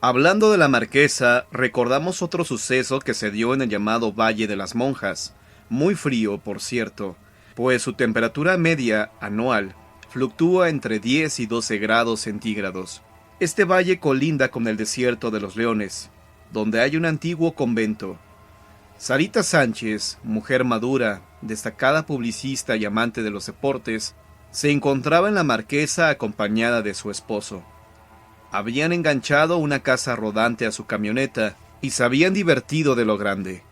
Hablando de la Marquesa, recordamos otro suceso que se dio en el llamado Valle de las Monjas, muy frío, por cierto, pues su temperatura media anual fluctúa entre 10 y 12 grados centígrados. Este valle colinda con el desierto de los Leones, donde hay un antiguo convento. Sarita Sánchez, mujer madura, destacada publicista y amante de los deportes, se encontraba en la Marquesa acompañada de su esposo. Habían enganchado una casa rodante a su camioneta y se habían divertido de lo grande,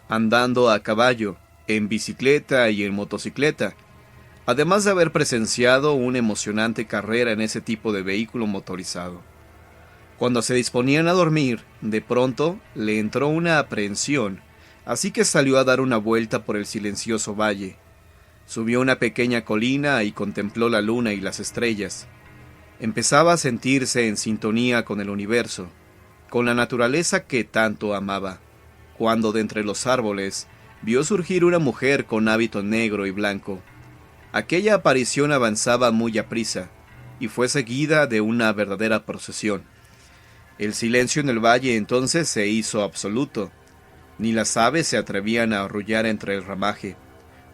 andando a caballo, en bicicleta y en motocicleta, además de haber presenciado una emocionante carrera en ese tipo de vehículo motorizado. Cuando se disponían a dormir, de pronto le entró una aprehensión, así que salió a dar una vuelta por el silencioso valle. Subió una pequeña colina y contempló la luna y las estrellas. Empezaba a sentirse en sintonía con el universo, con la naturaleza que tanto amaba, cuando de entre los árboles vio surgir una mujer con hábito negro y blanco. Aquella aparición avanzaba muy aprisa, y fue seguida de una verdadera procesión. El silencio en el valle entonces se hizo absoluto. Ni las aves se atrevían a arrullar entre el ramaje.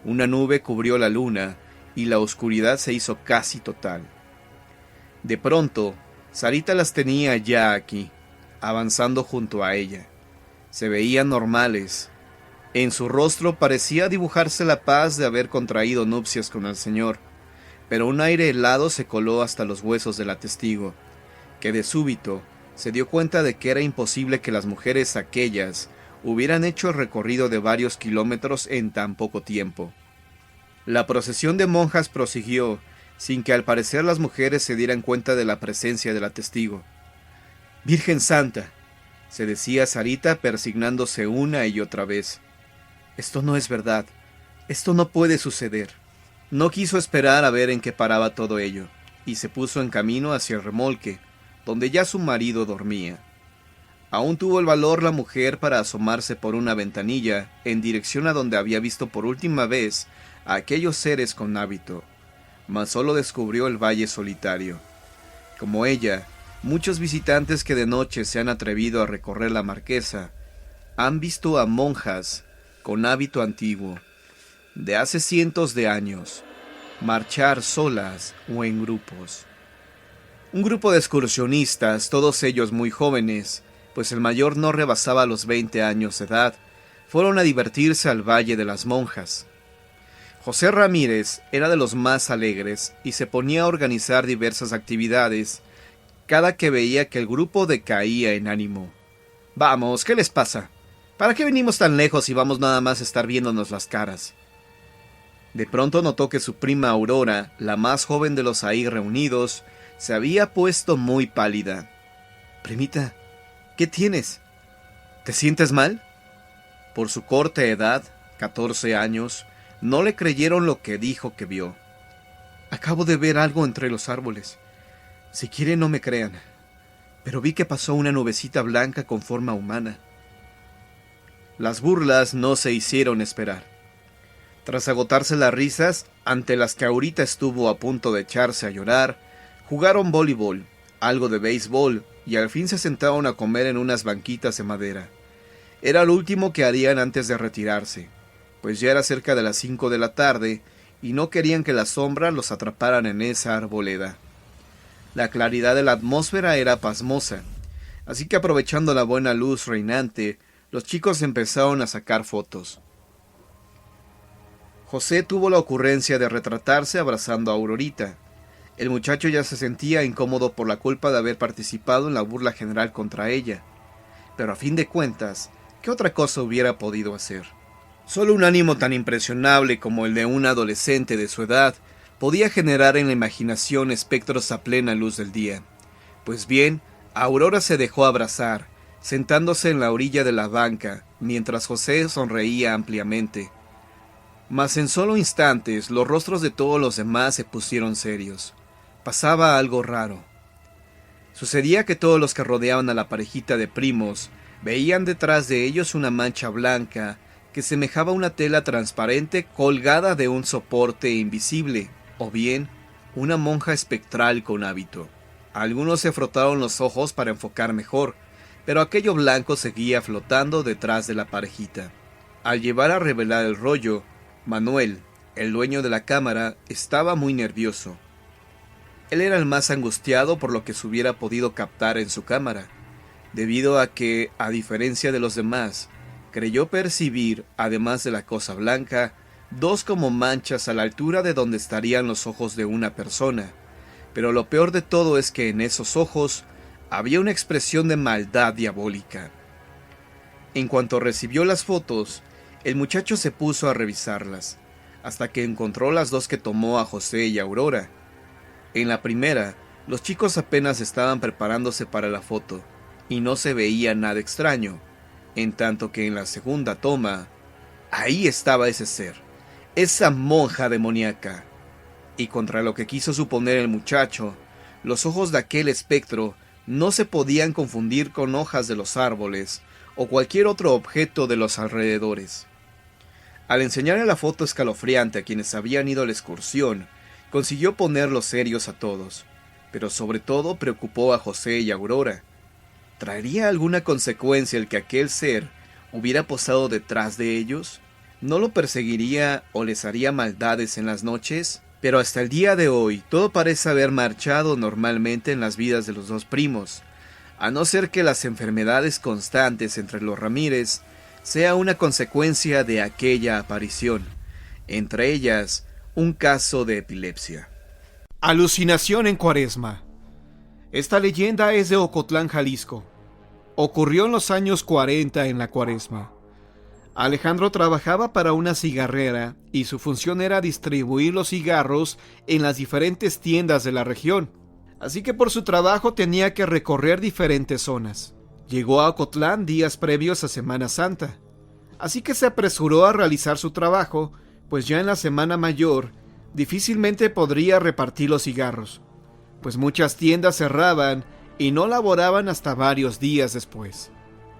Una nube cubrió la luna, y la oscuridad se hizo casi total. De pronto, Sarita las tenía ya aquí, avanzando junto a ella. Se veían normales. En su rostro parecía dibujarse la paz de haber contraído nupcias con el Señor, pero un aire helado se coló hasta los huesos de la testigo, que de súbito se dio cuenta de que era imposible que las mujeres aquellas hubieran hecho el recorrido de varios kilómetros en tan poco tiempo. La procesión de monjas prosiguió, sin que al parecer las mujeres se dieran cuenta de la presencia de la testigo. «Virgen Santa», se decía Sarita persignándose una y otra vez. «Esto no es verdad. Esto no puede suceder». No quiso esperar a ver en qué paraba todo ello, y se puso en camino hacia el remolque, donde ya su marido dormía. Aún tuvo el valor la mujer para asomarse por una ventanilla en dirección a donde había visto por última vez a aquellos seres con hábito, mas solo descubrió el valle solitario. Como ella, muchos visitantes que de noche se han atrevido a recorrer la Marquesa han visto a monjas con hábito antiguo, de hace cientos de años, marchar solas o en grupos. Un grupo de excursionistas, todos ellos muy jóvenes, pues el mayor no rebasaba los 20 años de edad, fueron a divertirse al Valle de las Monjas. José Ramírez era de los más alegres y se ponía a organizar diversas actividades cada que veía que el grupo decaía en ánimo. «Vamos, ¿qué les pasa? ¿Para qué venimos tan lejos si vamos nada más a estar viéndonos las caras?» De pronto notó que su prima Aurora, la más joven de los ahí reunidos, se había puesto muy pálida. «Primita, ¿qué tienes? ¿Te sientes mal?» Por su corta edad, 14 años, no le creyeron lo que dijo que vio. «Acabo de ver algo entre los árboles. Si quieren no me crean, pero vi que pasó una nubecita blanca con forma humana». Las burlas no se hicieron esperar. Tras agotarse las risas, ante las que Aurita estuvo a punto de echarse a llorar, jugaron voleibol, algo de béisbol, y al fin se sentaron a comer en unas banquitas de madera. Era lo último que harían antes de retirarse, pues ya era cerca de las 5 de la tarde y no querían que las sombras los atraparan en esa arboleda. La claridad de la atmósfera era pasmosa, así que aprovechando la buena luz reinante, los chicos empezaron a sacar fotos. José tuvo la ocurrencia de retratarse abrazando a Aurorita. El muchacho ya se sentía incómodo por la culpa de haber participado en la burla general contra ella, pero a fin de cuentas, ¿qué otra cosa hubiera podido hacer? Solo un ánimo tan impresionable como el de un adolescente de su edad podía generar en la imaginación espectros a plena luz del día. Pues bien, Aurora se dejó abrazar, sentándose en la orilla de la banca, mientras José sonreía ampliamente. Mas en solo instantes los rostros de todos los demás se pusieron serios. Pasaba algo raro. Sucedía que todos los que rodeaban a la parejita de primos veían detrás de ellos una mancha blanca que semejaba una tela transparente colgada de un soporte invisible, o bien una monja espectral con hábito. Algunos se frotaron los ojos para enfocar mejor, pero aquello blanco seguía flotando detrás de la parejita. Al llevar a revelar el rollo, Manuel, el dueño de la cámara, estaba muy nervioso. Él era el más angustiado por lo que se hubiera podido captar en su cámara, debido a que, a diferencia de los demás, creyó percibir, además de la cosa blanca, dos como manchas a la altura de donde estarían los ojos de una persona. Pero lo peor de todo es que en esos ojos había una expresión de maldad diabólica. En cuanto recibió las fotos, el muchacho se puso a revisarlas, hasta que encontró las dos que tomó a José y Aurora. En la primera, los chicos apenas estaban preparándose para la foto, y no se veía nada extraño, en tanto que en la segunda toma, ahí estaba ese ser, esa monja demoníaca. Y contra lo que quiso suponer el muchacho, los ojos de aquel espectro no se podían confundir con hojas de los árboles o cualquier otro objeto de los alrededores. Al enseñarle la foto escalofriante a quienes habían ido a la excursión, consiguió ponerlos serios a todos, pero sobre todo preocupó a José y Aurora. ¿Traería alguna consecuencia el que aquel ser hubiera posado detrás de ellos? ¿No lo perseguiría o les haría maldades en las noches? Pero hasta el día de hoy todo parece haber marchado normalmente en las vidas de los dos primos, a no ser que las enfermedades constantes entre los Ramírez sea una consecuencia de aquella aparición, entre ellas un caso de epilepsia. Alucinación en Cuaresma. Esta leyenda es de Ocotlán, Jalisco. Ocurrió en los años 40 en la Cuaresma. Alejandro trabajaba para una cigarrera y su función era distribuir los cigarros en las diferentes tiendas de la región. Así que por su trabajo tenía que recorrer diferentes zonas. Llegó a Ocotlán días previos a Semana Santa. Así que se apresuró a realizar su trabajo, pues ya en la Semana Mayor difícilmente podría repartir los cigarros, pues muchas tiendas cerraban y no laboraban hasta varios días después.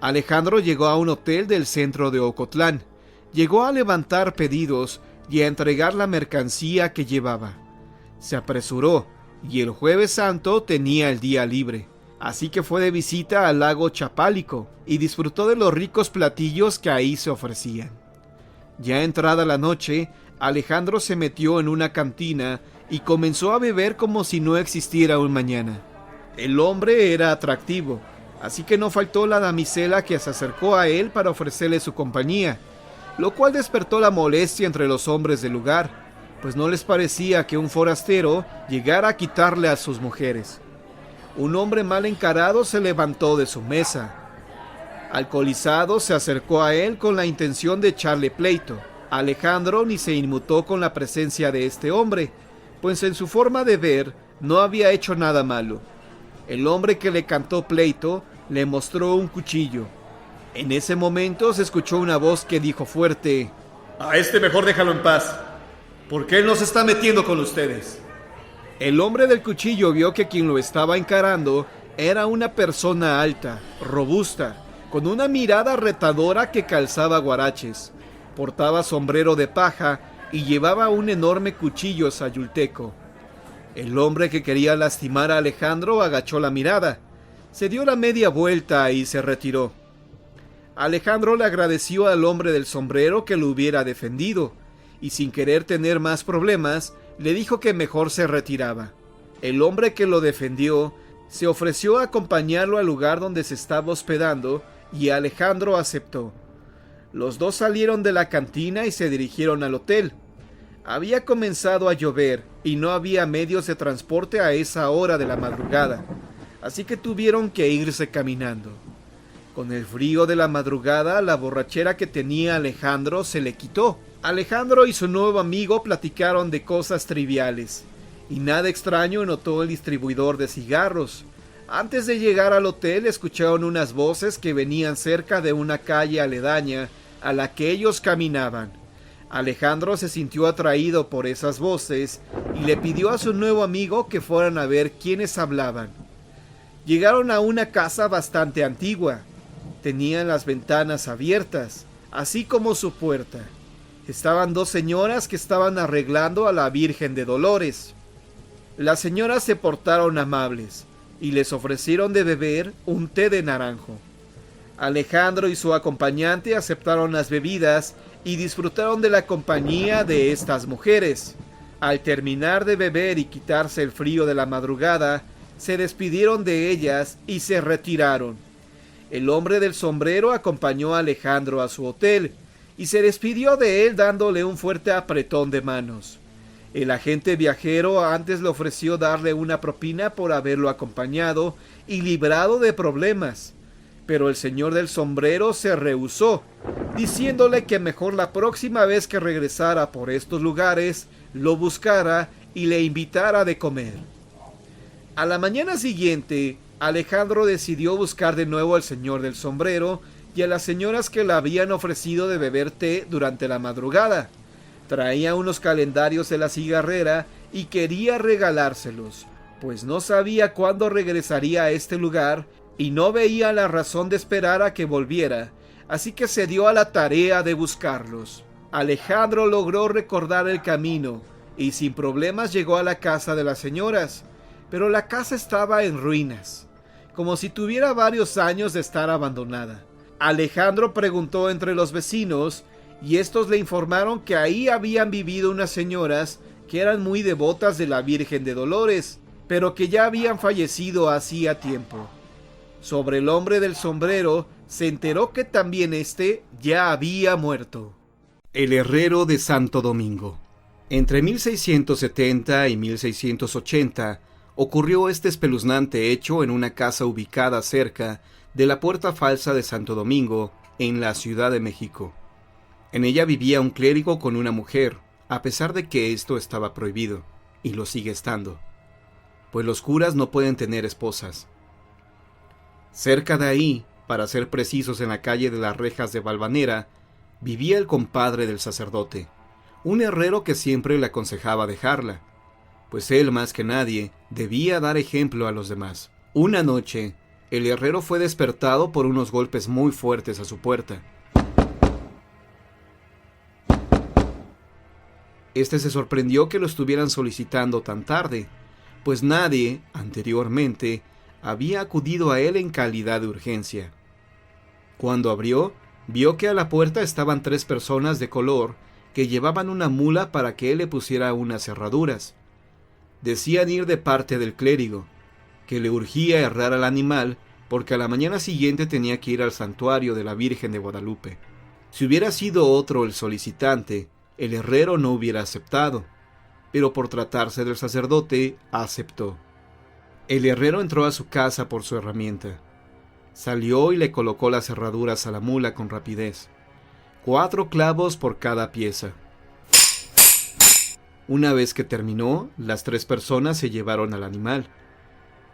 Alejandro llegó a un hotel del centro de Ocotlán, llegó a levantar pedidos y a entregar la mercancía que llevaba. Se apresuró y el Jueves Santo tenía el día libre, así que fue de visita al lago Chapálico y disfrutó de los ricos platillos que ahí se ofrecían. Ya entrada la noche, Alejandro se metió en una cantina y comenzó a beber como si no existiera un mañana. El hombre era atractivo, así que no faltó la damisela que se acercó a él para ofrecerle su compañía, lo cual despertó la molestia entre los hombres del lugar, pues no les parecía que un forastero llegara a quitarle a sus mujeres. Un hombre mal encarado se levantó de su mesa. Alcoholizado se acercó a él con la intención de echarle pleito. Alejandro ni se inmutó con la presencia de este hombre, pues en su forma de ver no había hecho nada malo. El hombre que le cantó pleito le mostró un cuchillo. En ese momento se escuchó una voz que dijo fuerte: «A este mejor déjalo en paz, porque él no se está metiendo con ustedes». El hombre del cuchillo vio que quien lo estaba encarando era una persona alta, robusta, con una mirada retadora que calzaba guaraches, portaba sombrero de paja y llevaba un enorme cuchillo sayulteco. El hombre que quería lastimar a Alejandro agachó la mirada, se dio la media vuelta y se retiró. Alejandro le agradeció al hombre del sombrero que lo hubiera defendido, y sin querer tener más problemas, le dijo que mejor se retiraba. El hombre que lo defendió se ofreció a acompañarlo al lugar donde se estaba hospedando y Alejandro aceptó. Los dos salieron de la cantina y se dirigieron al hotel. Había comenzado a llover y no había medios de transporte a esa hora de la madrugada, así que tuvieron que irse caminando. Con el frío de la madrugada, la borrachera que tenía Alejandro se le quitó. Alejandro y su nuevo amigo platicaron de cosas triviales, y nada extraño notó el distribuidor de cigarros. Antes de llegar al hotel escucharon unas voces que venían cerca de una calle aledaña a la que ellos caminaban. Alejandro se sintió atraído por esas voces y le pidió a su nuevo amigo que fueran a ver quiénes hablaban. Llegaron a una casa bastante antigua. Tenían las ventanas abiertas, así como su puerta. Estaban dos señoras que estaban arreglando a la Virgen de Dolores. Las señoras se portaron amables y les ofrecieron de beber un té de naranjo. Alejandro y su acompañante aceptaron las bebidas y disfrutaron de la compañía de estas mujeres. Al terminar de beber y quitarse el frío de la madrugada, se despidieron de ellas y se retiraron. El hombre del sombrero acompañó a Alejandro a su hotel y se despidió de él dándole un fuerte apretón de manos. El agente viajero antes le ofreció darle una propina por haberlo acompañado y librado de problemas, pero el señor del sombrero se rehusó, diciéndole que mejor la próxima vez que regresara por estos lugares lo buscara y le invitara de comer. A la mañana siguiente, Alejandro decidió buscar de nuevo al señor del sombrero y a las señoras que le habían ofrecido de beber té durante la madrugada. Traía unos calendarios de la cigarrera y quería regalárselos, pues no sabía cuándo regresaría a este lugar y no veía la razón de esperar a que volviera, así que se dio a la tarea de buscarlos. Alejandro logró recordar el camino y sin problemas llegó a la casa de las señoras, pero la casa estaba en ruinas, como si tuviera varios años de estar abandonada. Alejandro preguntó entre los vecinos y estos le informaron que ahí habían vivido unas señoras que eran muy devotas de la Virgen de Dolores, pero que ya habían fallecido hacía tiempo. Sobre el hombre del sombrero se enteró que también éste ya había muerto. El herrero de Santo Domingo. Entre 1670 y 1680 ocurrió este espeluznante hecho en una casa ubicada cerca de la Puerta Falsa de Santo Domingo, en la Ciudad de México. En ella vivía un clérigo con una mujer, a pesar de que esto estaba prohibido, y lo sigue estando, pues los curas no pueden tener esposas. Cerca de ahí, para ser precisos en la calle de las Rejas de Valvanera, vivía el compadre del sacerdote, un herrero que siempre le aconsejaba dejarla, pues él más que nadie debía dar ejemplo a los demás. Una noche, el herrero fue despertado por unos golpes muy fuertes a su puerta. Este se sorprendió que lo estuvieran solicitando tan tarde, pues nadie, anteriormente, había acudido a él en calidad de urgencia. Cuando abrió, vio que a la puerta estaban 3 personas de color que llevaban una mula para que él le pusiera unas cerraduras. Decían ir de parte del clérigo, que le urgía herrar al animal porque a la mañana siguiente tenía que ir al santuario de la Virgen de Guadalupe. Si hubiera sido otro el solicitante, el herrero no hubiera aceptado, pero por tratarse del sacerdote, aceptó. El herrero entró a su casa por su herramienta. Salió y le colocó las cerraduras a la mula con rapidez. 4 clavos por cada pieza. Una vez que terminó, las 3 personas se llevaron al animal,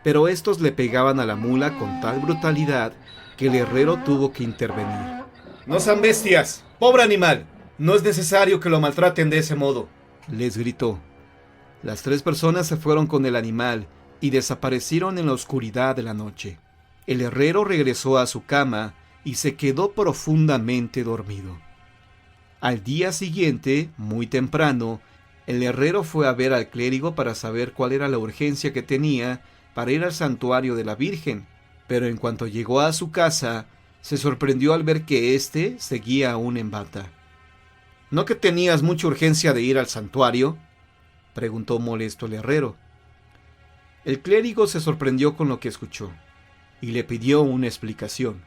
pero estos le pegaban a la mula con tal brutalidad que el herrero tuvo que intervenir. ¡No sean bestias! ¡Pobre animal! No es necesario que lo maltraten de ese modo, les gritó. Las 3 personas se fueron con el animal y desaparecieron en la oscuridad de la noche. El herrero regresó a su cama y se quedó profundamente dormido. Al día siguiente, muy temprano, el herrero fue a ver al clérigo para saber cuál era la urgencia que tenía para ir al santuario de la Virgen, pero en cuanto llegó a su casa, se sorprendió al ver que éste seguía aún en bata. ¿No que tenías mucha urgencia de ir al santuario?, preguntó molesto el herrero. El clérigo se sorprendió con lo que escuchó, y le pidió una explicación.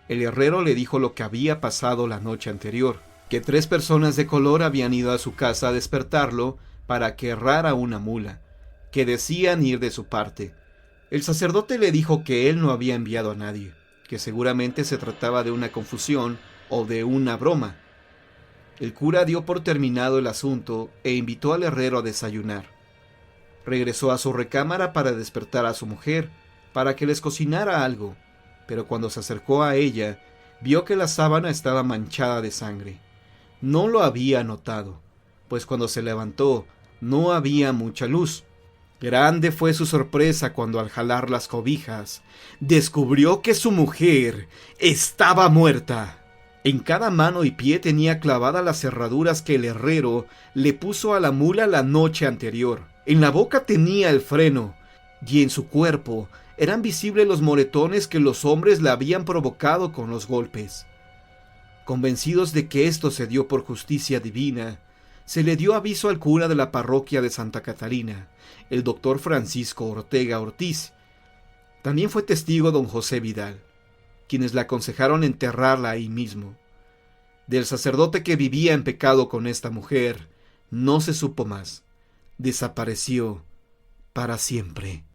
El herrero le dijo lo que había pasado la noche anterior, que 3 personas de color habían ido a su casa a despertarlo para que herrara una mula, que decían ir de su parte. El sacerdote le dijo que él no había enviado a nadie, que seguramente se trataba de una confusión o de una broma. El cura dio por terminado el asunto e invitó al herrero a desayunar. Regresó a su recámara para despertar a su mujer, para que les cocinara algo, pero cuando se acercó a ella, vio que la sábana estaba manchada de sangre. No lo había notado, pues cuando se levantó no había mucha luz. Grande fue su sorpresa cuando al jalar las cobijas, descubrió que su mujer estaba muerta. En cada mano y pie tenía clavadas las cerraduras que el herrero le puso a la mula la noche anterior. En la boca tenía el freno, y en su cuerpo Eran visibles los moretones que los hombres le habían provocado con los golpes. Convencidos de que esto se dio por justicia divina, se le dio aviso al cura de la parroquia de Santa Catalina, el doctor Francisco Ortega Ortiz. También fue testigo don José Vidal, quienes le aconsejaron enterrarla ahí mismo. Del sacerdote que vivía en pecado con esta mujer, no se supo más. Desapareció para siempre.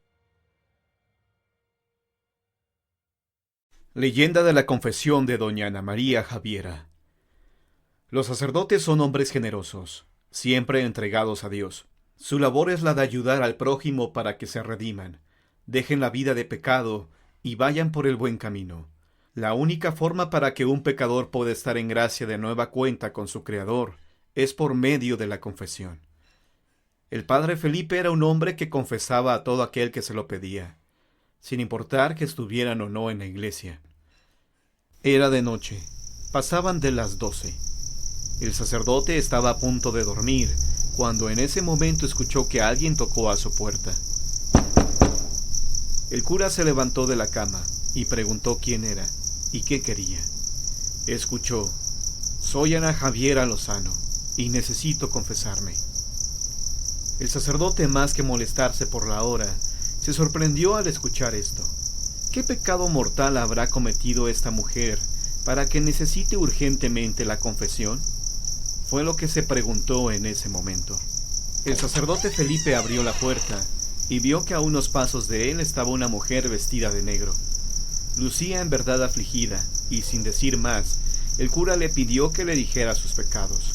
Leyenda de la confesión de doña Ana María Javiera. Los sacerdotes son hombres generosos, siempre entregados a Dios. Su labor es la de ayudar al prójimo para que se rediman, dejen la vida de pecado y vayan por el buen camino. La única forma para que un pecador pueda estar en gracia de nueva cuenta con su Creador es por medio de la confesión. El padre Felipe era un hombre que confesaba a todo aquel que se lo pedía, sin importar que estuvieran o no en la iglesia. Era de noche, pasaban de las 12. El sacerdote estaba a punto de dormir, cuando en ese momento escuchó que alguien tocó a su puerta. El cura se levantó de la cama y preguntó quién era y qué quería. Escuchó: «Soy Ana Javiera Lozano y necesito confesarme». El sacerdote, más que molestarse por la hora, se sorprendió al escuchar esto. ¿Qué pecado mortal habrá cometido esta mujer para que necesite urgentemente la confesión? Fue lo que se preguntó en ese momento. El sacerdote Felipe abrió la puerta y vio que a unos pasos de él estaba una mujer vestida de negro. Lucía en verdad afligida, y sin decir más, el cura le pidió que le dijera sus pecados.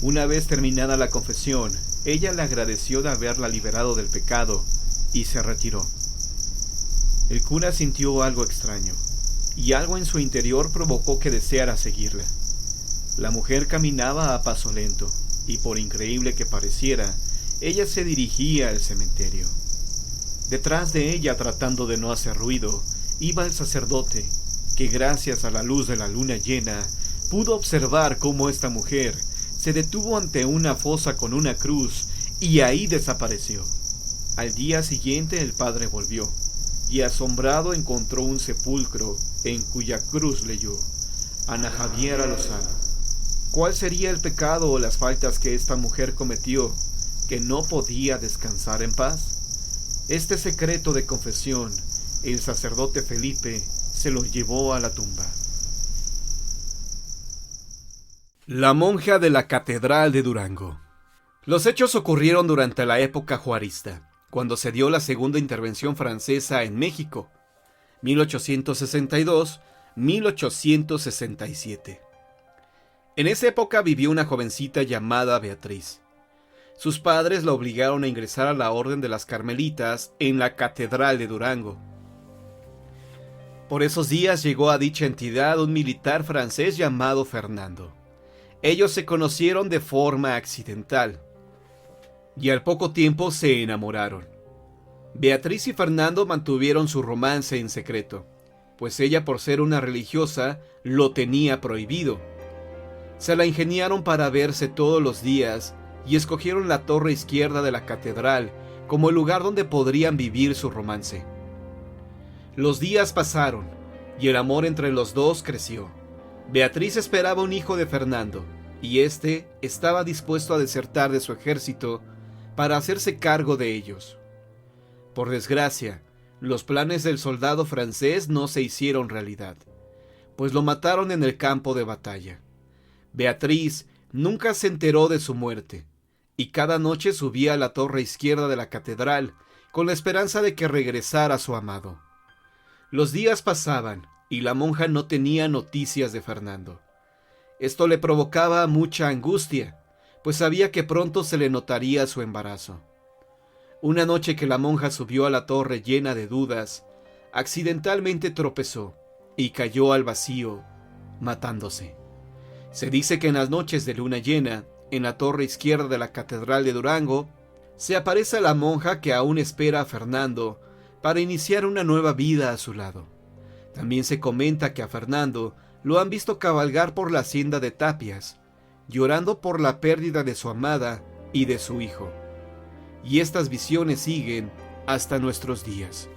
Una vez terminada la confesión, ella le agradeció de haberla liberado del pecado y se retiró. El cura sintió algo extraño, y algo en su interior provocó que deseara seguirla. La mujer caminaba a paso lento, y por increíble que pareciera, ella se dirigía al cementerio. Detrás de ella, tratando de no hacer ruido, iba el sacerdote, que gracias a la luz de la luna llena, pudo observar cómo esta mujer se detuvo ante una fosa con una cruz, y ahí desapareció. Al día siguiente el padre volvió, y asombrado encontró un sepulcro en cuya cruz leyó: Ana Javiera Lozano. ¿Cuál sería el pecado o las faltas que esta mujer cometió, que no podía descansar en paz? Este secreto de confesión, el sacerdote Felipe se lo llevó a la tumba. La monja de la Catedral de Durango. Los hechos ocurrieron durante la época juarista, cuando se dio la segunda intervención francesa en México, 1862-1867. En esa época vivió una jovencita llamada Beatriz. Sus padres la obligaron a ingresar a la Orden de las Carmelitas en la Catedral de Durango. Por esos días llegó a dicha entidad un militar francés llamado Fernando. Ellos se conocieron de forma accidental, y al poco tiempo se enamoraron. Beatriz y Fernando mantuvieron su romance en secreto, pues ella, por ser una religiosa, lo tenía prohibido. Se la ingeniaron para verse todos los días y escogieron la torre izquierda de la catedral como el lugar donde podrían vivir su romance. Los días pasaron y el amor entre los dos creció. Beatriz esperaba un hijo de Fernando, y éste estaba dispuesto a desertar de su ejército para hacerse cargo de ellos. Por desgracia, los planes del soldado francés no se hicieron realidad, pues lo mataron en el campo de batalla. Beatriz nunca se enteró de su muerte, y cada noche subía a la torre izquierda de la catedral con la esperanza de que regresara su amado. Los días pasaban y la monja no tenía noticias de Fernando. Esto le provocaba mucha angustia, pues sabía que pronto se le notaría su embarazo. Una noche que la monja subió a la torre llena de dudas, accidentalmente tropezó y cayó al vacío, matándose. Se dice que en las noches de luna llena, en la torre izquierda de la Catedral de Durango, se aparece la monja que aún espera a Fernando para iniciar una nueva vida a su lado. También se comenta que a Fernando lo han visto cabalgar por la hacienda de Tapias, llorando por la pérdida de su amada y de su hijo. Y estas visiones siguen hasta nuestros días.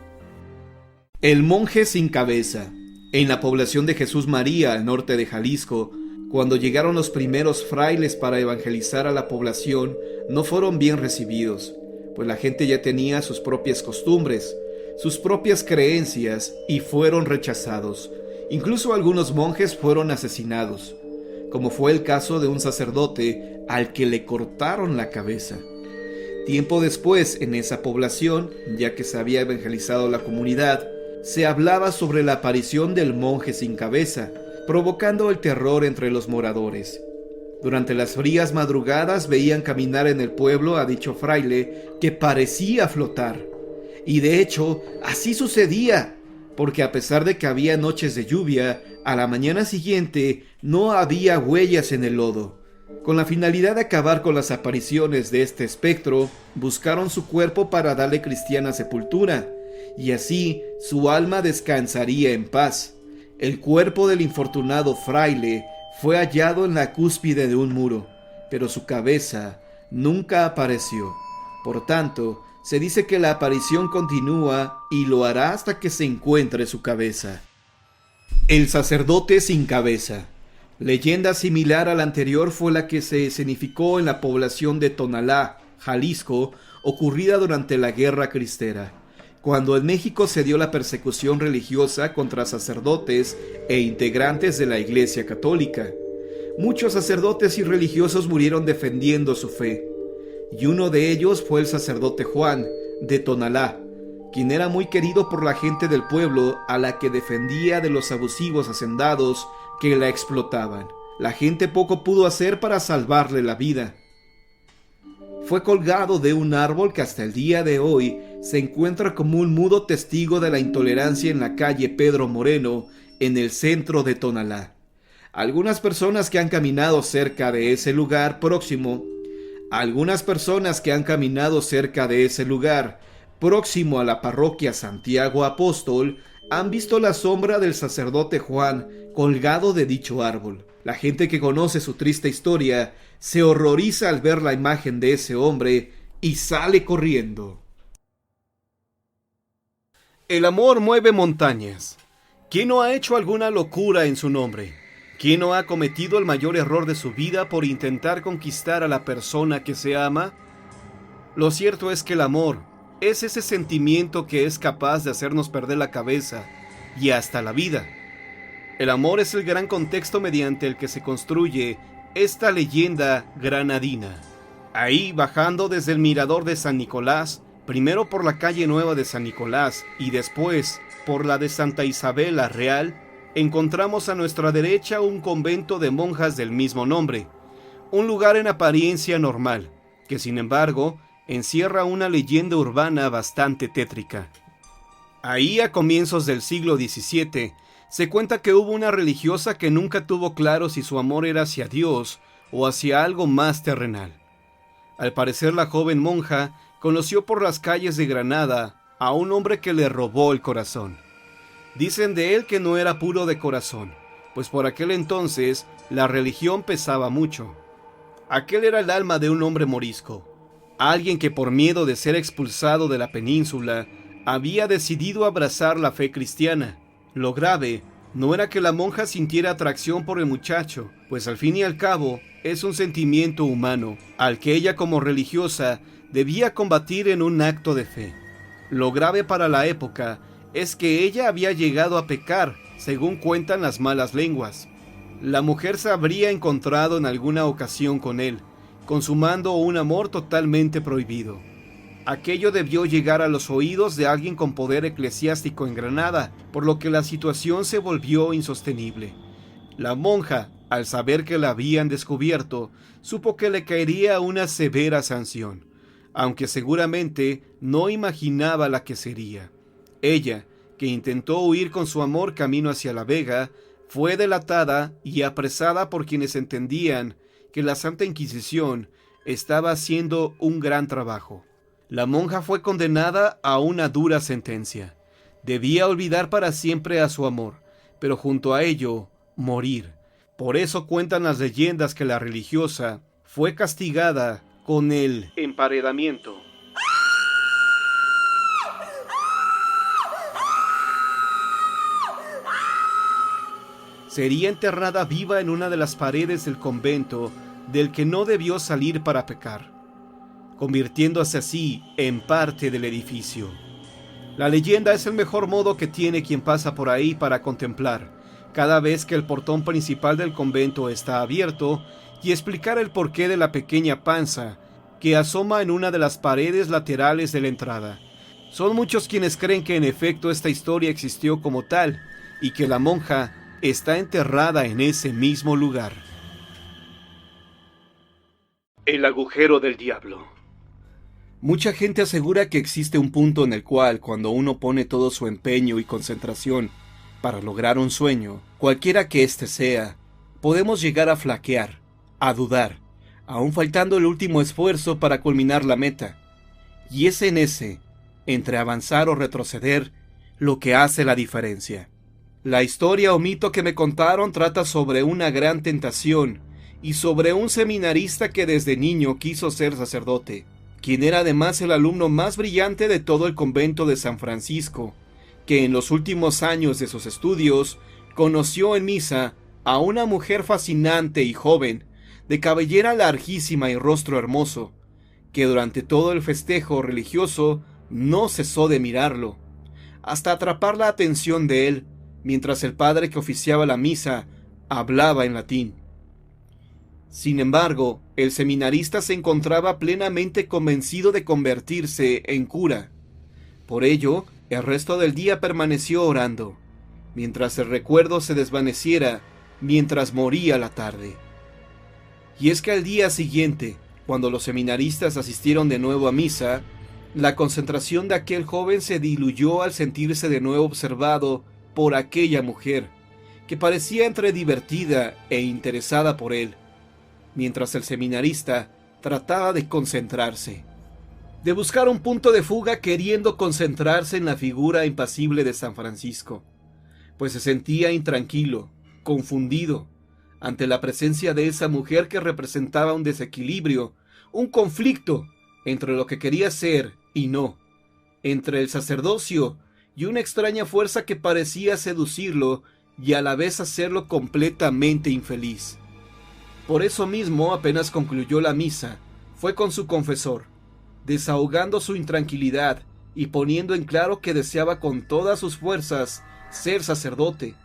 El monje sin cabeza. En la población de Jesús María, al norte de Jalisco, cuando llegaron los primeros frailes para evangelizar a la población, no fueron bien recibidos, pues la gente ya tenía sus propias costumbres, sus propias creencias, y fueron rechazados. Incluso algunos monjes fueron asesinados, como fue el caso de un sacerdote al que le cortaron la cabeza. Tiempo después, en esa población, ya que se había evangelizado la comunidad, se hablaba sobre la aparición del monje sin cabeza, provocando el terror entre los moradores. Durante las frías madrugadas veían caminar en el pueblo a dicho fraile que parecía flotar. Y de hecho, así sucedía, porque a pesar de que había noches de lluvia, a la mañana siguiente no había huellas en el lodo. Con la finalidad de acabar con las apariciones de este espectro, buscaron su cuerpo para darle cristiana sepultura, y así su alma descansaría en paz. El cuerpo del infortunado fraile fue hallado en la cúspide de un muro, pero su cabeza nunca apareció. Por tanto, se dice que la aparición continúa y lo hará hasta que se encuentre su cabeza. El sacerdote sin cabeza. Leyenda similar a la anterior fue la que se escenificó en la población de Tonalá, Jalisco, ocurrida durante la Guerra Cristera, cuando en México se dio la persecución religiosa contra sacerdotes e integrantes de la Iglesia Católica. Muchos sacerdotes y religiosos murieron defendiendo su fe, y uno de ellos fue el sacerdote Juan, de Tonalá, quien era muy querido por la gente del pueblo, a la que defendía de los abusivos hacendados que la explotaban. La gente poco pudo hacer para salvarle la vida. Fue colgado de un árbol que hasta el día de hoy se encuentra como un mudo testigo de la intolerancia en la calle Pedro Moreno, en el centro de Tonalá. Algunas personas que han caminado cerca de ese lugar próximo a la parroquia Santiago Apóstol, han visto la sombra del sacerdote Juan colgado de dicho árbol. La gente que conoce su triste historia se horroriza al ver la imagen de ese hombre y sale corriendo. El amor mueve montañas. ¿Quién no ha hecho alguna locura en su nombre? ¿Quién no ha cometido el mayor error de su vida por intentar conquistar a la persona que se ama? Lo cierto es que el amor es ese sentimiento que es capaz de hacernos perder la cabeza y hasta la vida. El amor es el gran contexto mediante el que se construye esta leyenda granadina. Ahí, bajando desde el mirador de San Nicolás, primero por la calle Nueva de San Nicolás y después por la de Santa Isabel la Real, encontramos a nuestra derecha un convento de monjas del mismo nombre, un lugar en apariencia normal, que sin embargo encierra una leyenda urbana bastante tétrica. Ahí, a comienzos del siglo XVII, se cuenta que hubo una religiosa que nunca tuvo claro si su amor era hacia Dios o hacia algo más terrenal. Al parecer, la joven monja conoció por las calles de Granada a un hombre que le robó el corazón. Dicen de él que no era puro de corazón, pues por aquel entonces la religión pesaba mucho. Aquel era el alma de un hombre morisco, alguien que por miedo de ser expulsado de la península había decidido abrazar la fe cristiana. Lo grave no era que la monja sintiera atracción por el muchacho, pues al fin y al cabo es un sentimiento humano, al que ella como religiosa debía combatir en un acto de fe. Lo grave para la época es que ella había llegado a pecar, según cuentan las malas lenguas. La mujer se habría encontrado en alguna ocasión con él, consumando un amor totalmente prohibido. Aquello debió llegar a los oídos de alguien con poder eclesiástico en Granada, por lo que la situación se volvió insostenible. La monja, al saber que la habían descubierto, supo que le caería una severa sanción, aunque seguramente no imaginaba la que sería. Ella, que intentó huir con su amor camino hacia La Vega, fue delatada y apresada por quienes entendían que la Santa Inquisición estaba haciendo un gran trabajo. La monja fue condenada a una dura sentencia. Debía olvidar para siempre a su amor, pero junto a ello, morir. Por eso cuentan las leyendas que la religiosa fue castigada con el emparedamiento. sería enterrada viva en una de las paredes del convento del que no debió salir para pecar, convirtiéndose así en parte del edificio. La leyenda es el mejor modo que tiene quien pasa por ahí para contemplar, cada vez que el portón principal del convento está abierto, y explicar el porqué de la pequeña panza que asoma en una de las paredes laterales de la entrada. Son muchos quienes creen que en efecto esta historia existió como tal, y que la monja está enterrada en ese mismo lugar. El agujero del diablo. Mucha gente asegura que existe un punto en el cual, cuando uno pone todo su empeño y concentración para lograr un sueño, cualquiera que éste sea, podemos llegar a flaquear, a dudar, aún faltando el último esfuerzo para culminar la meta. Y es en ese, entre avanzar o retroceder, lo que hace la diferencia. La historia o mito que me contaron trata sobre una gran tentación y sobre un seminarista que desde niño quiso ser sacerdote, quien era además el alumno más brillante de todo el convento de San Francisco, que en los últimos años de sus estudios conoció en misa a una mujer fascinante y joven, de cabellera larguísima y rostro hermoso, que durante todo el festejo religioso no cesó de mirarlo, hasta atrapar la atención de él, mientras el padre que oficiaba la misa hablaba en latín. Sin embargo, el seminarista se encontraba plenamente convencido de convertirse en cura. Por ello, el resto del día permaneció orando, mientras el recuerdo se desvaneciera, mientras moría la tarde. Y es que al día siguiente, cuando los seminaristas asistieron de nuevo a misa, la concentración de aquel joven se diluyó al sentirse de nuevo observado por aquella mujer, que parecía entre divertida e interesada por él, mientras el seminarista trataba de concentrarse, de buscar un punto de fuga queriendo concentrarse en la figura impasible de San Francisco, pues se sentía intranquilo, confundido, ante la presencia de esa mujer que representaba un desequilibrio, un conflicto entre lo que quería ser y no, entre el sacerdocio y una extraña fuerza que parecía seducirlo y a la vez hacerlo completamente infeliz. Por eso mismo, apenas concluyó la misa, fue con su confesor, desahogando su intranquilidad y poniendo en claro que deseaba con todas sus fuerzas ser sacerdote,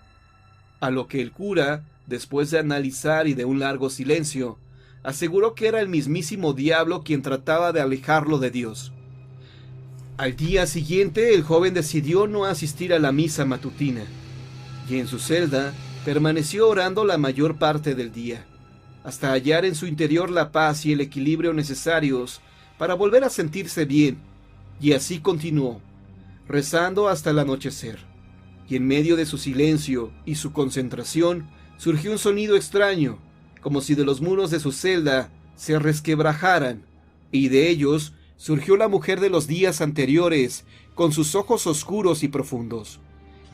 a lo que el cura, después de analizar y de un largo silencio, aseguró que era el mismísimo diablo quien trataba de alejarlo de Dios. Al día siguiente, el joven decidió no asistir a la misa matutina, y en su celda permaneció orando la mayor parte del día, hasta hallar en su interior la paz y el equilibrio necesarios para volver a sentirse bien, y así continuó, rezando hasta el anochecer. Y en medio de su silencio y su concentración surgió un sonido extraño, como si de los muros de su celda se resquebrajaran, y de ellos surgió la mujer de los días anteriores, con sus ojos oscuros y profundos,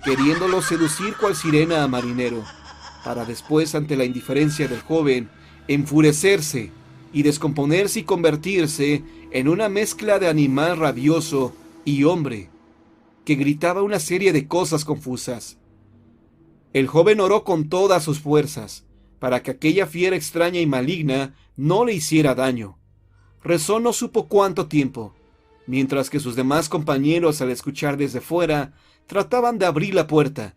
queriéndolo seducir cual sirena a marinero, para después, ante la indiferencia del joven, enfurecerse y descomponerse y convertirse en una mezcla de animal rabioso y hombre, que gritaba una serie de cosas confusas. El joven oró con todas sus fuerzas, para que aquella fiera extraña y maligna no le hiciera daño. Rezó no supo cuánto tiempo, mientras que sus demás compañeros, al escuchar desde fuera, trataban de abrir la puerta,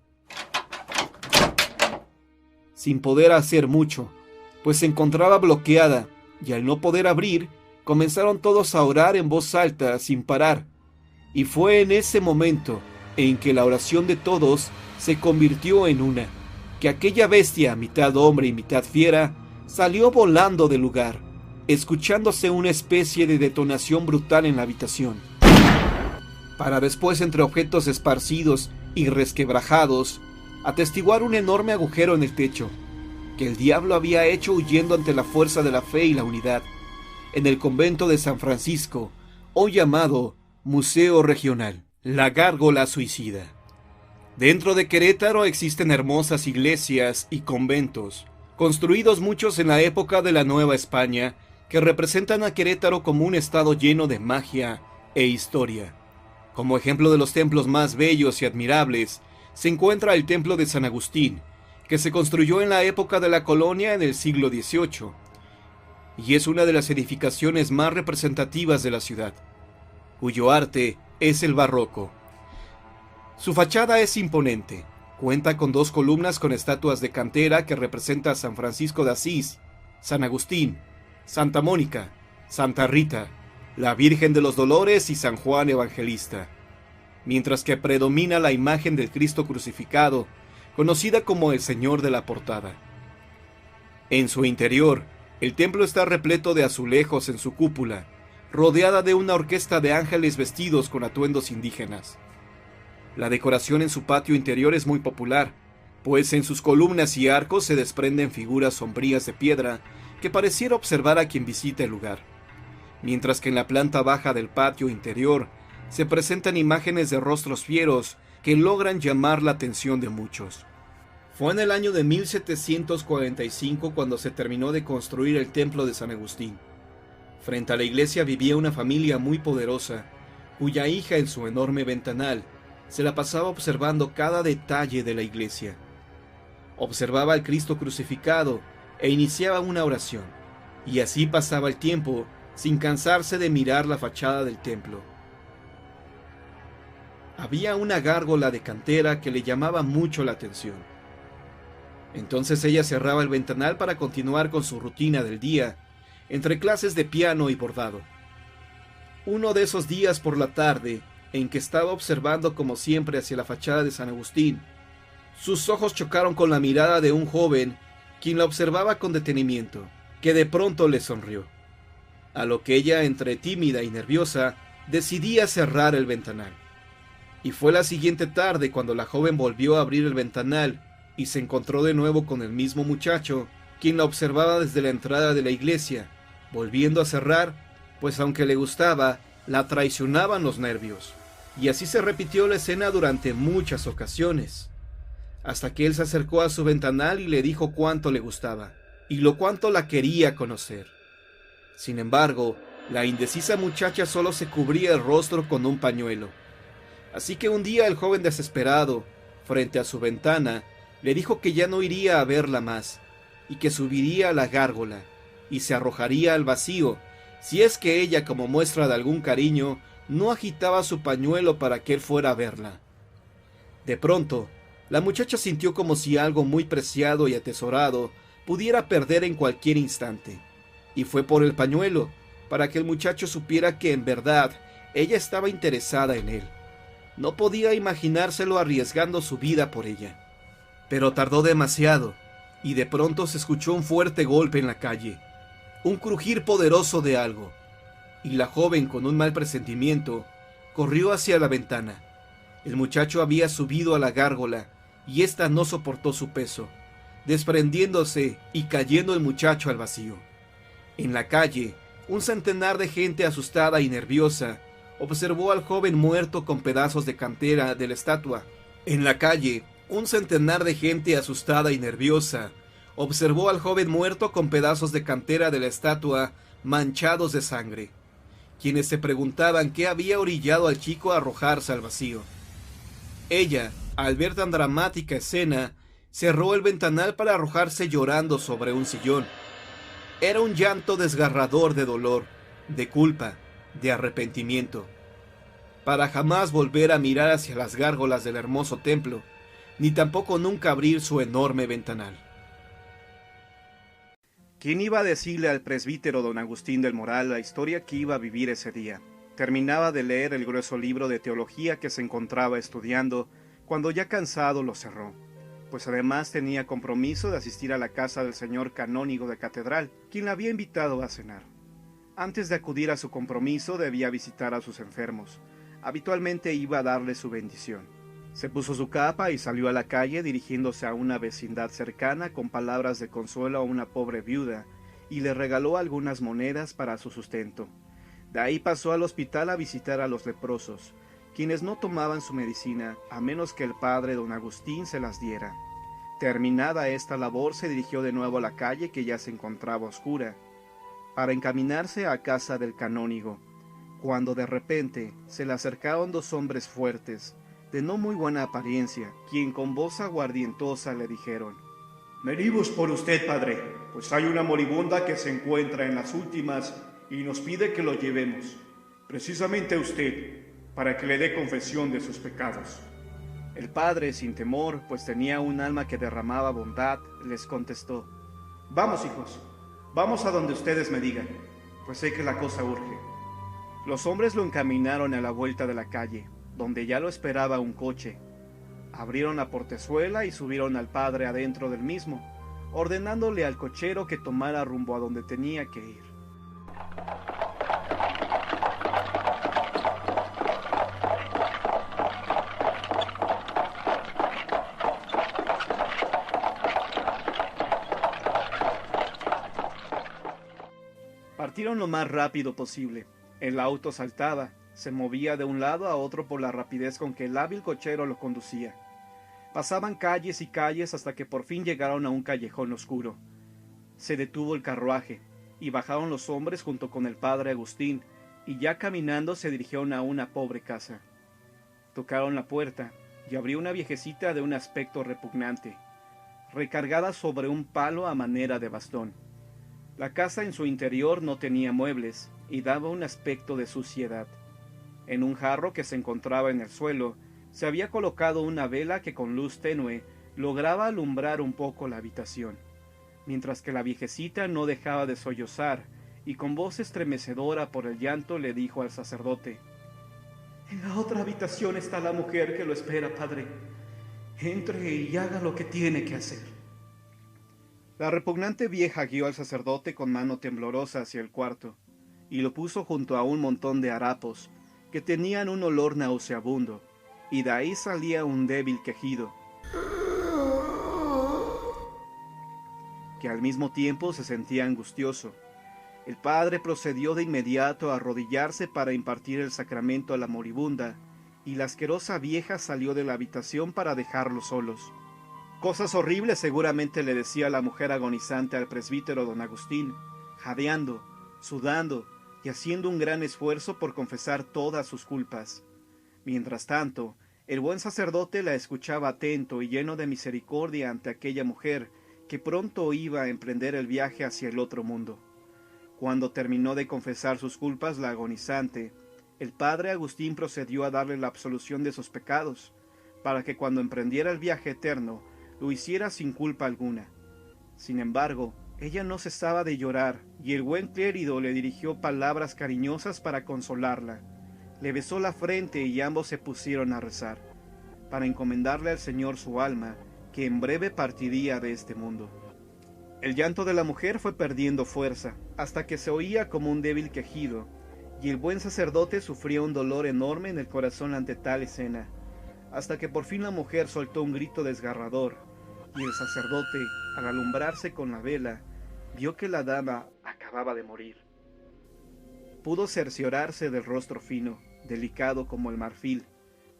sin poder hacer mucho, pues se encontraba bloqueada, y al no poder abrir, comenzaron todos a orar en voz alta sin parar, y fue en ese momento en que la oración de todos se convirtió en una, que aquella bestia, mitad hombre y mitad fiera, salió volando del lugar, escuchándose una especie de detonación brutal en la habitación, para después, entre objetos esparcidos y resquebrajados, atestiguar un enorme agujero en el techo, que el diablo había hecho huyendo ante la fuerza de la fe y la unidad, en el convento de San Francisco, hoy llamado Museo Regional, la Gárgola Suicida. Dentro de Querétaro existen hermosas iglesias y conventos, construidos muchos en la época de la Nueva España, que representan a Querétaro como un estado lleno de magia e historia. Como ejemplo de los templos más bellos y admirables, se encuentra el templo de San Agustín, que se construyó en la época de la colonia en el siglo XVIII, y es una de las edificaciones más representativas de la ciudad, cuyo arte es el barroco. Su fachada es imponente, cuenta con 2 columnas con estatuas de cantera que representan a San Francisco de Asís, San Agustín, Santa Mónica, Santa Rita, la Virgen de los Dolores y San Juan Evangelista, mientras que predomina la imagen del Cristo crucificado, conocida como el Señor de la Portada. En su interior, el templo está repleto de azulejos en su cúpula, rodeada de una orquesta de ángeles vestidos con atuendos indígenas. La decoración en su patio interior es muy popular, pues en sus columnas y arcos se desprenden figuras sombrías de piedra que pareciera observar a quien visita el lugar, mientras que en la planta baja del patio interior se presentan imágenes de rostros fieros que logran llamar la atención de muchos. Fue en el año de 1745 cuando se terminó de construir el templo de San Agustín. Frente a la iglesia vivía una familia muy poderosa, cuya hija en su enorme ventanal se la pasaba observando cada detalle de la iglesia. Observaba al Cristo crucificado e iniciaba una oración, y así pasaba el tiempo sin cansarse de mirar la fachada del templo. Había una gárgola de cantera que le llamaba mucho la atención. Entonces ella cerraba el ventanal para continuar con su rutina del día, entre clases de piano y bordado. Uno de esos días por la tarde, en que estaba observando como siempre hacia la fachada de San Agustín, sus ojos chocaron con la mirada de un joven, quien la observaba con detenimiento, que de pronto le sonrió. A lo que ella, entre tímida y nerviosa, decidía cerrar el ventanal. Y fue la siguiente tarde cuando la joven volvió a abrir el ventanal y se encontró de nuevo con el mismo muchacho, quien la observaba desde la entrada de la iglesia, volviendo a cerrar, pues aunque le gustaba, la traicionaban los nervios. Y así se repitió la escena durante muchas ocasiones, hasta que él se acercó a su ventanal y le dijo cuánto le gustaba, y lo cuánto la quería conocer. Sin embargo, la indecisa muchacha solo se cubría el rostro con un pañuelo. Así que un día el joven desesperado, frente a su ventana, le dijo que ya no iría a verla más, y que subiría a la gárgola, y se arrojaría al vacío, si es que ella, como muestra de algún cariño, no agitaba su pañuelo para que él fuera a verla. De pronto, la muchacha sintió como si algo muy preciado y atesorado pudiera perder en cualquier instante, y fue por el pañuelo, para que el muchacho supiera que en verdad ella estaba interesada en él. No podía imaginárselo arriesgando su vida por ella. Pero tardó demasiado, y de pronto se escuchó un fuerte golpe en la calle, un crujir poderoso de algo, y la joven, con un mal presentimiento, corrió hacia la ventana. El muchacho había subido a la gárgola, y ésta no soportó su peso, desprendiéndose y cayendo el muchacho al vacío. En la calle, un centenar de gente asustada y nerviosa observó al joven muerto con pedazos de cantera de la estatua. En la calle, un centenar de gente asustada y nerviosa observó al joven muerto con pedazos de cantera de la estatua manchados de sangre, quienes se preguntaban qué había orillado al chico a arrojarse al vacío. Ella, al ver tan dramática escena, cerró el ventanal para arrojarse llorando sobre un sillón. Era un llanto desgarrador de dolor, de culpa, de arrepentimiento, para jamás volver a mirar hacia las gárgolas del hermoso templo, ni tampoco nunca abrir su enorme ventanal. ¿Quién iba a decirle al presbítero don Agustín del Moral la historia que iba a vivir ese día? Terminaba de leer el grueso libro de teología que se encontraba estudiando, cuando ya cansado lo cerró, pues además tenía compromiso de asistir a la casa del señor canónigo de catedral, quien la había invitado a cenar. Antes de acudir a su compromiso debía visitar a sus enfermos. Habitualmente iba a darle su bendición. Se puso su capa y salió a la calle dirigiéndose a una vecindad cercana con palabras de consuelo a una pobre viuda, y le regaló algunas monedas para su sustento. De ahí pasó al hospital a visitar a los leprosos, quienes no tomaban su medicina a menos que el padre don Agustín se las diera. Terminada esta labor se dirigió de nuevo a la calle, que ya se encontraba oscura, para encaminarse a casa del canónigo, cuando de repente se le acercaron 2 hombres fuertes, de no muy buena apariencia, quien con voz aguardientosa le dijeron: Venimos por usted, padre, pues hay una moribunda que se encuentra en las últimas y nos pide que lo llevemos, precisamente a usted, para que le dé confesión de sus pecados. El padre, sin temor, pues tenía un alma que derramaba bondad, les contestó: Vamos, hijos, vamos a donde ustedes me digan, pues sé que la cosa urge. Los hombres lo encaminaron a la vuelta de la calle, donde ya lo esperaba un coche. Abrieron la portezuela y subieron al padre adentro del mismo, ordenándole al cochero que tomara rumbo a donde tenía que ir. Partieron lo más rápido posible. El auto saltaba, se movía de un lado a otro por la rapidez con que el hábil cochero lo conducía. Pasaban calles y calles hasta que por fin llegaron a un callejón oscuro. Se detuvo el carruaje, y bajaron los hombres junto con el padre Agustín, y ya caminando se dirigieron a una pobre casa. Tocaron la puerta, y abrió una viejecita de un aspecto repugnante, recargada sobre un palo a manera de bastón. La casa en su interior no tenía muebles, y daba un aspecto de suciedad. En un jarro que se encontraba en el suelo, se había colocado una vela que con luz tenue lograba alumbrar un poco la habitación, mientras que la viejecita no dejaba de sollozar, y con voz estremecedora por el llanto le dijo al sacerdote: En la otra habitación está la mujer que lo espera, padre. Entre y haga lo que tiene que hacer. La repugnante vieja guió al sacerdote con mano temblorosa hacia el cuarto, y lo puso junto a un montón de harapos, que tenían un olor nauseabundo, y de ahí salía un débil quejido, que al mismo tiempo se sentía angustioso. El padre procedió de inmediato a arrodillarse para impartir el sacramento a la moribunda, y la asquerosa vieja salió de la habitación para dejarlos solos. Cosas horribles seguramente le decía la mujer agonizante al presbítero don Agustín, jadeando, sudando y haciendo un gran esfuerzo por confesar todas sus culpas. Mientras tanto, el buen sacerdote la escuchaba atento y lleno de misericordia ante aquella mujer que pronto iba a emprender el viaje hacia el otro mundo. Cuando terminó de confesar sus culpas la agonizante, el padre Agustín procedió a darle la absolución de sus pecados, para que cuando emprendiera el viaje eterno, lo hiciera sin culpa alguna. Sin embargo, ella no cesaba de llorar, y el buen clérigo le dirigió palabras cariñosas para consolarla. Le besó la frente y ambos se pusieron a rezar, para encomendarle al Señor su alma, que en breve partiría de este mundo. El llanto de la mujer fue perdiendo fuerza, hasta que se oía como un débil quejido, y el buen sacerdote sufría un dolor enorme en el corazón ante tal escena, hasta que por fin la mujer soltó un grito desgarrador, y el sacerdote, al alumbrarse con la vela, vio que la dama acababa de morir. Pudo cerciorarse del rostro fino, delicado como el marfil,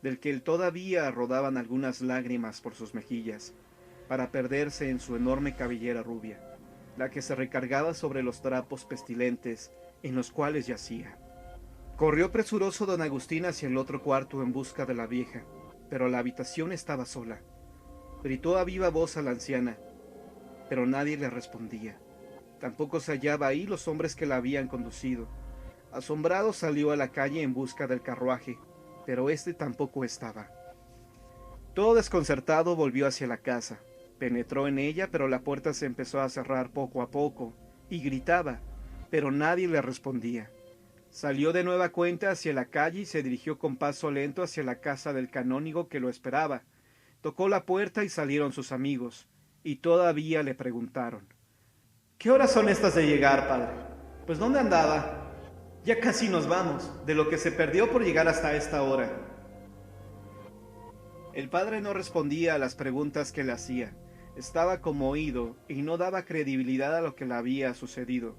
del que todavía rodaban algunas lágrimas por sus mejillas, para perderse en su enorme cabellera rubia, la que se recargaba sobre los trapos pestilentes en los cuales yacía. Corrió presuroso don Agustín hacia el otro cuarto en busca de la vieja, pero la habitación estaba sola. Gritó a viva voz a la anciana, pero nadie le respondía. Tampoco se hallaba ahí los hombres que la habían conducido. Asombrado salió a la calle en busca del carruaje, pero éste tampoco estaba. Todo desconcertado volvió hacia la casa. Penetró en ella, pero la puerta se empezó a cerrar poco a poco, y gritaba, pero nadie le respondía. Salió de nueva cuenta hacia la calle y se dirigió con paso lento hacia la casa del canónigo que lo esperaba. Tocó la puerta y salieron sus amigos, y todavía le preguntaron: ¿Qué horas son estas de llegar, padre? Pues ¿dónde andaba? Ya casi nos vamos, de lo que se perdió por llegar hasta esta hora. El padre no respondía a las preguntas que le hacía. Estaba conmovido y no daba credibilidad a lo que le había sucedido.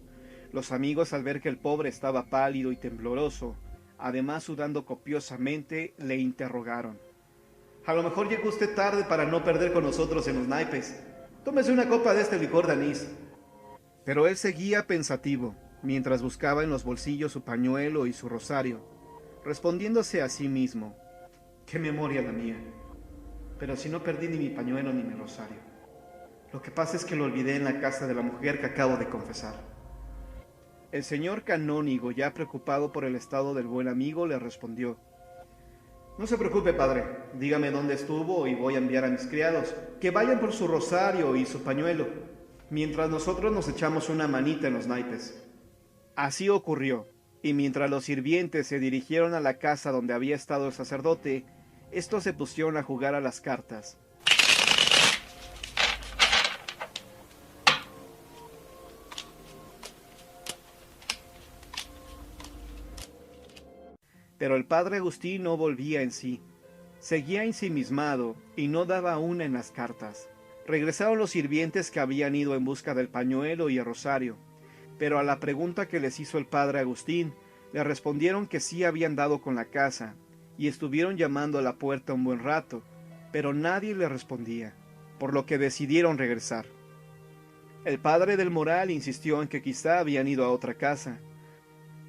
Los amigos, al ver que el pobre estaba pálido y tembloroso, además sudando copiosamente, le interrogaron: A lo mejor llegó usted tarde para no perder con nosotros en los naipes. Tómese una copa de este licor de anís. Pero él seguía pensativo, mientras buscaba en los bolsillos su pañuelo y su rosario, respondiéndose a sí mismo: ¡Qué memoria la mía! Pero si no perdí ni mi pañuelo ni mi rosario. Lo que pasa es que lo olvidé en la casa de la mujer que acabo de confesar. El señor canónigo, ya preocupado por el estado del buen amigo, le respondió: No se preocupe, padre. Dígame dónde estuvo y voy a enviar a mis criados que vayan por su rosario y su pañuelo, mientras nosotros nos echamos una manita en los naipes. Así ocurrió, y mientras los sirvientes se dirigieron a la casa donde había estado el sacerdote, estos se pusieron a jugar a las cartas. Pero el padre Agustín no volvía en sí. Seguía ensimismado y no daba una en las cartas. Regresaron los sirvientes que habían ido en busca del pañuelo y el rosario, pero a la pregunta que les hizo el padre Agustín, le respondieron que sí habían dado con la casa, y estuvieron llamando a la puerta un buen rato, pero nadie le respondía, por lo que decidieron regresar. El padre del Moral insistió en que quizá habían ido a otra casa,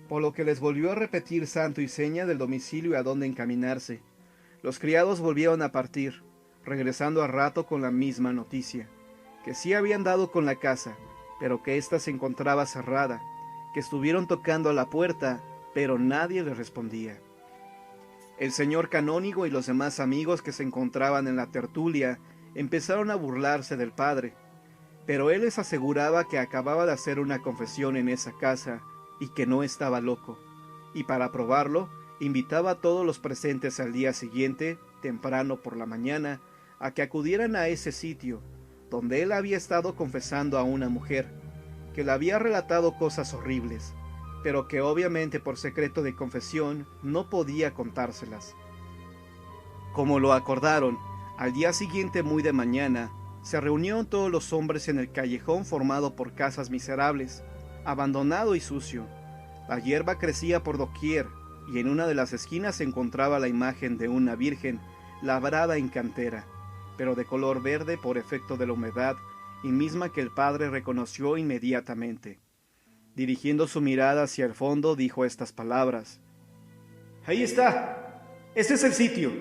por lo que les volvió a repetir santo y seña del domicilio a dónde encaminarse. Los criados volvieron a partir, regresando a rato con la misma noticia, que sí habían dado con la casa, pero que ésta se encontraba cerrada, que estuvieron tocando a la puerta, pero nadie les respondía. El señor canónigo y los demás amigos que se encontraban en la tertulia empezaron a burlarse del padre, pero él les aseguraba que acababa de hacer una confesión en esa casa, y que no estaba loco, y para probarlo, invitaba a todos los presentes al día siguiente, temprano por la mañana, a que acudieran a ese sitio, donde él había estado confesando a una mujer, que le había relatado cosas horribles, pero que obviamente por secreto de confesión no podía contárselas. Como lo acordaron, al día siguiente muy de mañana, se reunieron todos los hombres en el callejón formado por casas miserables, abandonado y sucio. La hierba crecía por doquier, y en una de las esquinas se encontraba la imagen de una virgen labrada en cantera, pero de color verde por efecto de la humedad, y misma que el padre reconoció inmediatamente. Dirigiendo su mirada hacia el fondo, dijo estas palabras: Ahí está, ese es el sitio.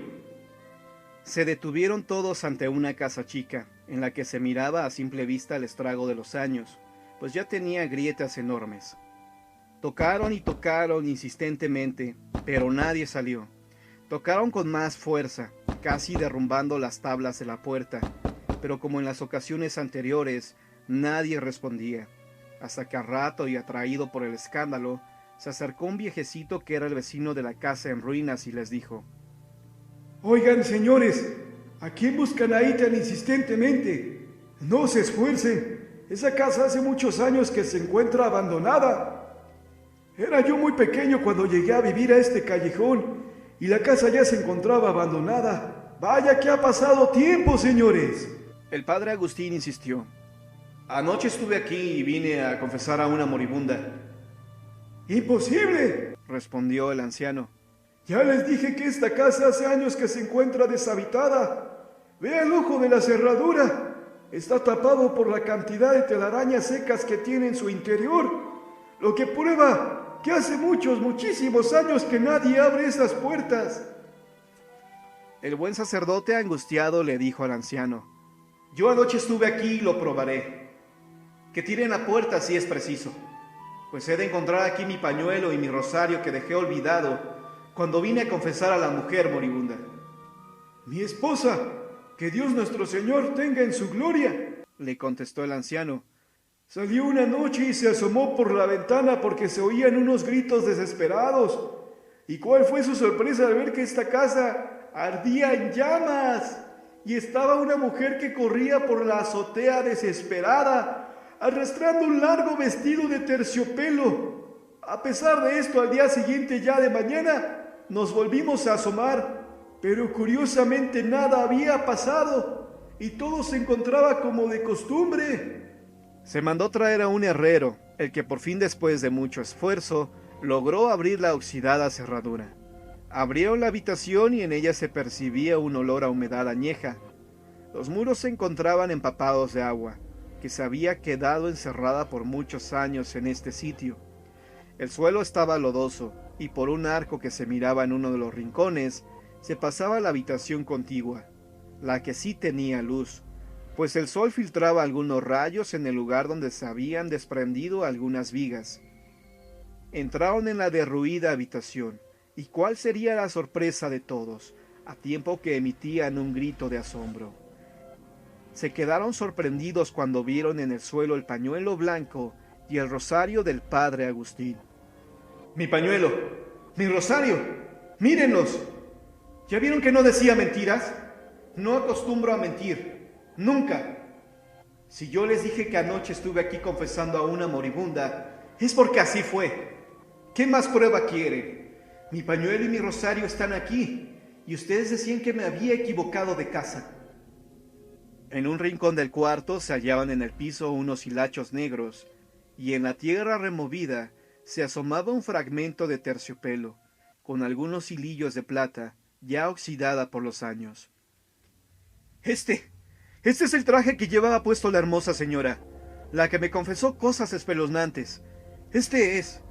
Se detuvieron todos ante una casa chica, en la que se miraba a simple vista el estrago de los años, pues ya tenía grietas enormes. Tocaron y tocaron insistentemente, pero nadie salió. Tocaron con más fuerza, casi derrumbando las tablas de la puerta, pero como en las ocasiones anteriores, nadie respondía, hasta que a rato y atraído por el escándalo, se acercó un viejecito que era el vecino de la casa en ruinas y les dijo: Oigan, señores, ¿a quién buscan ahí tan insistentemente? No se esfuercen. Esa casa hace muchos años que se encuentra abandonada. Era yo muy pequeño cuando llegué a vivir a este callejón y la casa ya se encontraba abandonada. Vaya que ha pasado tiempo, señores. El padre Agustín insistió: Anoche estuve aquí y vine a confesar a una moribunda. ¡Imposible!, respondió el anciano. Ya les dije que esta casa hace años que se encuentra deshabitada. Vea el ojo de la cerradura. Está tapado por la cantidad de telarañas secas que tiene en su interior, lo que prueba que hace muchísimos años que nadie abre esas puertas. El buen sacerdote angustiado le dijo al anciano: Yo anoche estuve aquí y lo probaré. Que tiren la puerta si es preciso, pues he de encontrar aquí mi pañuelo y mi rosario que dejé olvidado cuando vine a confesar a la mujer moribunda. Mi esposa, que Dios nuestro Señor tenga en su gloria, le contestó el anciano, salió una noche y se asomó por la ventana porque se oían unos gritos desesperados. ¿Y cuál fue su sorpresa al ver que esta casa ardía en llamas? Y estaba una mujer que corría por la azotea desesperada, arrastrando un largo vestido de terciopelo. A pesar de esto, al día siguiente, ya de mañana, nos volvimos a asomar, pero curiosamente nada había pasado y todo se encontraba como de costumbre. Se mandó traer a un herrero, el que por fin, después de mucho esfuerzo, logró abrir la oxidada cerradura. Abrieron la habitación y en ella se percibía un olor a humedad añeja. Los muros se encontraban empapados de agua, que se había quedado encerrada por muchos años en este sitio. El suelo estaba lodoso, y por un arco que se miraba en uno de los rincones, se pasaba la habitación contigua, la que sí tenía luz, pues el sol filtraba algunos rayos en el lugar donde se habían desprendido algunas vigas. Entraron en la derruida habitación, y cuál sería la sorpresa de todos, a tiempo que emitían un grito de asombro. Se quedaron sorprendidos cuando vieron en el suelo el pañuelo blanco y el rosario del padre Agustín. ¡Mi pañuelo! ¡Mi rosario! ¡Mírenlos! ¿Ya vieron que no decía mentiras? No acostumbro a mentir. ¡Nunca! Si yo les dije que anoche estuve aquí confesando a una moribunda, es porque así fue. ¿Qué más prueba quieren? Mi pañuelo y mi rosario están aquí, y ustedes decían que me había equivocado de casa. En un rincón del cuarto se hallaban en el piso unos hilachos negros, y en la tierra removida se asomaba un fragmento de terciopelo, con algunos hilillos de plata, ya oxidada por los años. Este es el traje que llevaba puesto la hermosa señora, la que me confesó cosas espeluznantes. Este es,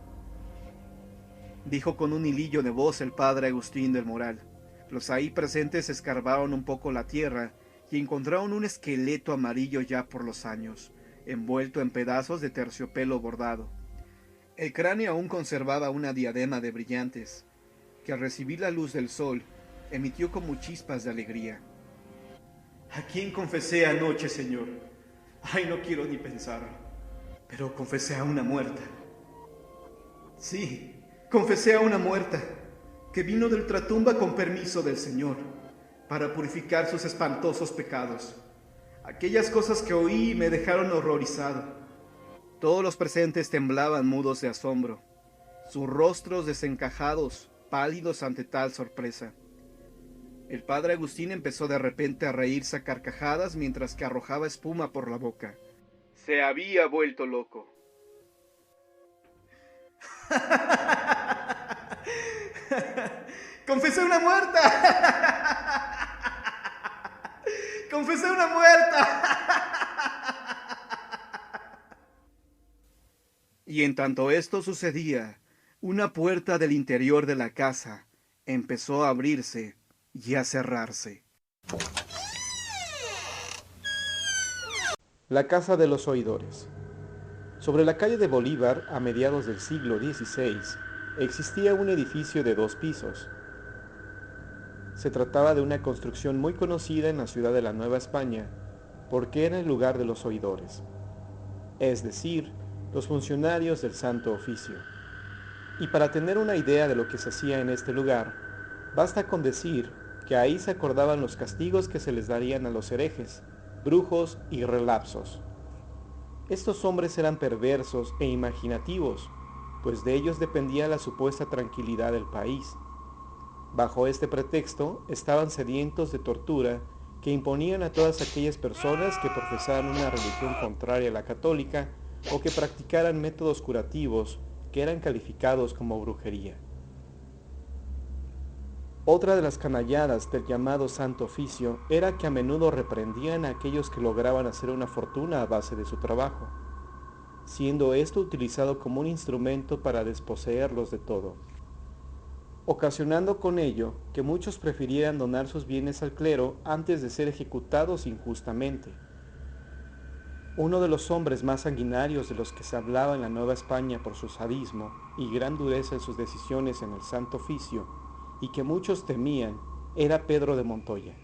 dijo con un hilillo de voz el padre Agustín del Moral. Los ahí presentes escarbaron un poco la tierra y encontraron un esqueleto amarillo ya por los años, envuelto en pedazos de terciopelo bordado. El cráneo aún conservaba una diadema de brillantes, que al recibir la luz del sol, emitió como chispas de alegría. ¿A quién confesé anoche, señor? Ay, no quiero ni pensarlo, pero confesé a una muerta. Sí, confesé a una muerta, que vino de ultratumba con permiso del Señor, para purificar sus espantosos pecados. Aquellas cosas que oí me dejaron horrorizado. Todos los presentes temblaban mudos de asombro, sus rostros desencajados, pálidos ante tal sorpresa. El padre Agustín empezó de repente a reírse a carcajadas mientras que arrojaba espuma por la boca. Se había vuelto loco. ¡Confesé una muerta! ¡Confesé una muerta! Y en tanto esto sucedía, una puerta del interior de la casa empezó a abrirse y a cerrarse. La Casa de los Oidores. Sobre la calle de Bolívar, a mediados del siglo XVI, existía un edificio de 2 pisos. Se trataba de una construcción muy conocida en la ciudad de la Nueva España, porque era el lugar de los oidores, es decir, los funcionarios del Santo Oficio. Y para tener una idea de lo que se hacía en este lugar, basta con decir que ahí se acordaban los castigos que se les darían a los herejes, brujos y relapsos. Estos hombres eran perversos e imaginativos, pues de ellos dependía la supuesta tranquilidad del país. Bajo este pretexto estaban sedientos de tortura que imponían a todas aquellas personas que profesaran una religión contraria a la católica o que practicaran métodos curativos que eran calificados como brujería. Otra de las canalladas del llamado Santo Oficio era que a menudo reprendían a aquellos que lograban hacer una fortuna a base de su trabajo, siendo esto utilizado como un instrumento para desposeerlos de todo, ocasionando con ello que muchos prefirieran donar sus bienes al clero antes de ser ejecutados injustamente. Uno de los hombres más sanguinarios de los que se hablaba en la Nueva España por su sadismo y gran dureza en sus decisiones en el Santo Oficio, y que muchos temían, era Pedro de Montoya.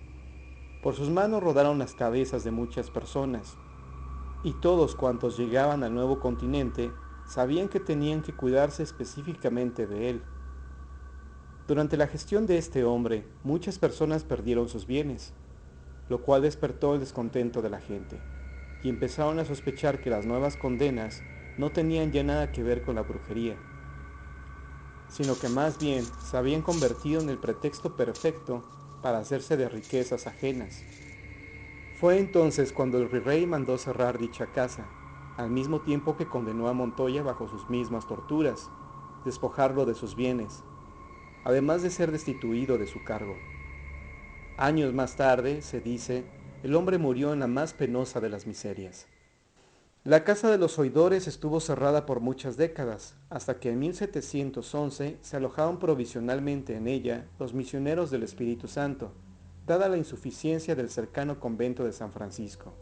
Por sus manos rodaron las cabezas de muchas personas, y todos cuantos llegaban al nuevo continente sabían que tenían que cuidarse específicamente de él. Durante la gestión de este hombre, muchas personas perdieron sus bienes, lo cual despertó el descontento de la gente, y empezaron a sospechar que las nuevas condenas no tenían ya nada que ver con la brujería, sino que más bien se habían convertido en el pretexto perfecto para hacerse de riquezas ajenas. Fue entonces cuando el virrey mandó cerrar dicha casa, al mismo tiempo que condenó a Montoya bajo sus mismas torturas, despojarlo de sus bienes, además de ser destituido de su cargo. Años más tarde, se dice, el hombre murió en la más penosa de las miserias. La Casa de los Oidores estuvo cerrada por muchas décadas, hasta que en 1711 se alojaron provisionalmente en ella los misioneros del Espíritu Santo, dada la insuficiencia del cercano convento de San Francisco.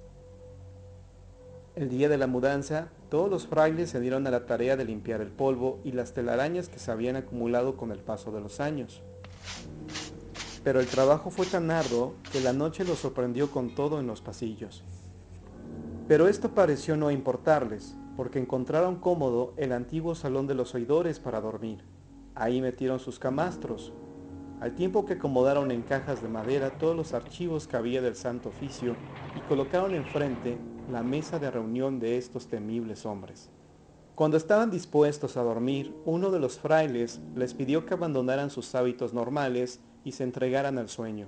El día de la mudanza, todos los frailes se dieron a la tarea de limpiar el polvo y las telarañas que se habían acumulado con el paso de los años. Pero el trabajo fue tan arduo que la noche los sorprendió con todo en los pasillos. Pero esto pareció no importarles, porque encontraron cómodo el antiguo salón de los oidores para dormir. Ahí metieron sus camastros, al tiempo que acomodaron en cajas de madera todos los archivos que había del Santo Oficio y colocaron enfrente la mesa de reunión de estos temibles hombres. Cuando estaban dispuestos a dormir, uno de los frailes les pidió que abandonaran sus hábitos normales y se entregaran al sueño,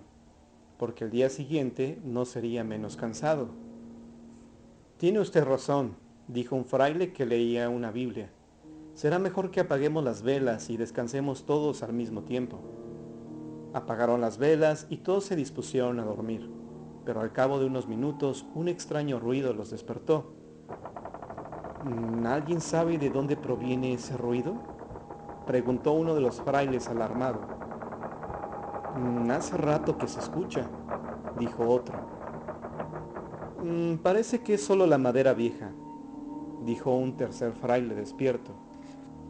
porque el día siguiente no sería menos cansado. «Tiene usted razón», dijo un fraile que leía una Biblia. «Será mejor que apaguemos las velas y descansemos todos al mismo tiempo». Apagaron las velas y todos se dispusieron a dormir, pero al cabo de unos minutos un extraño ruido los despertó. «¿Alguien sabe de dónde proviene ese ruido?», preguntó uno de los frailes alarmado. «Hace rato que se escucha», dijo otro. «Parece que es solo la madera vieja», dijo un tercer fraile despierto.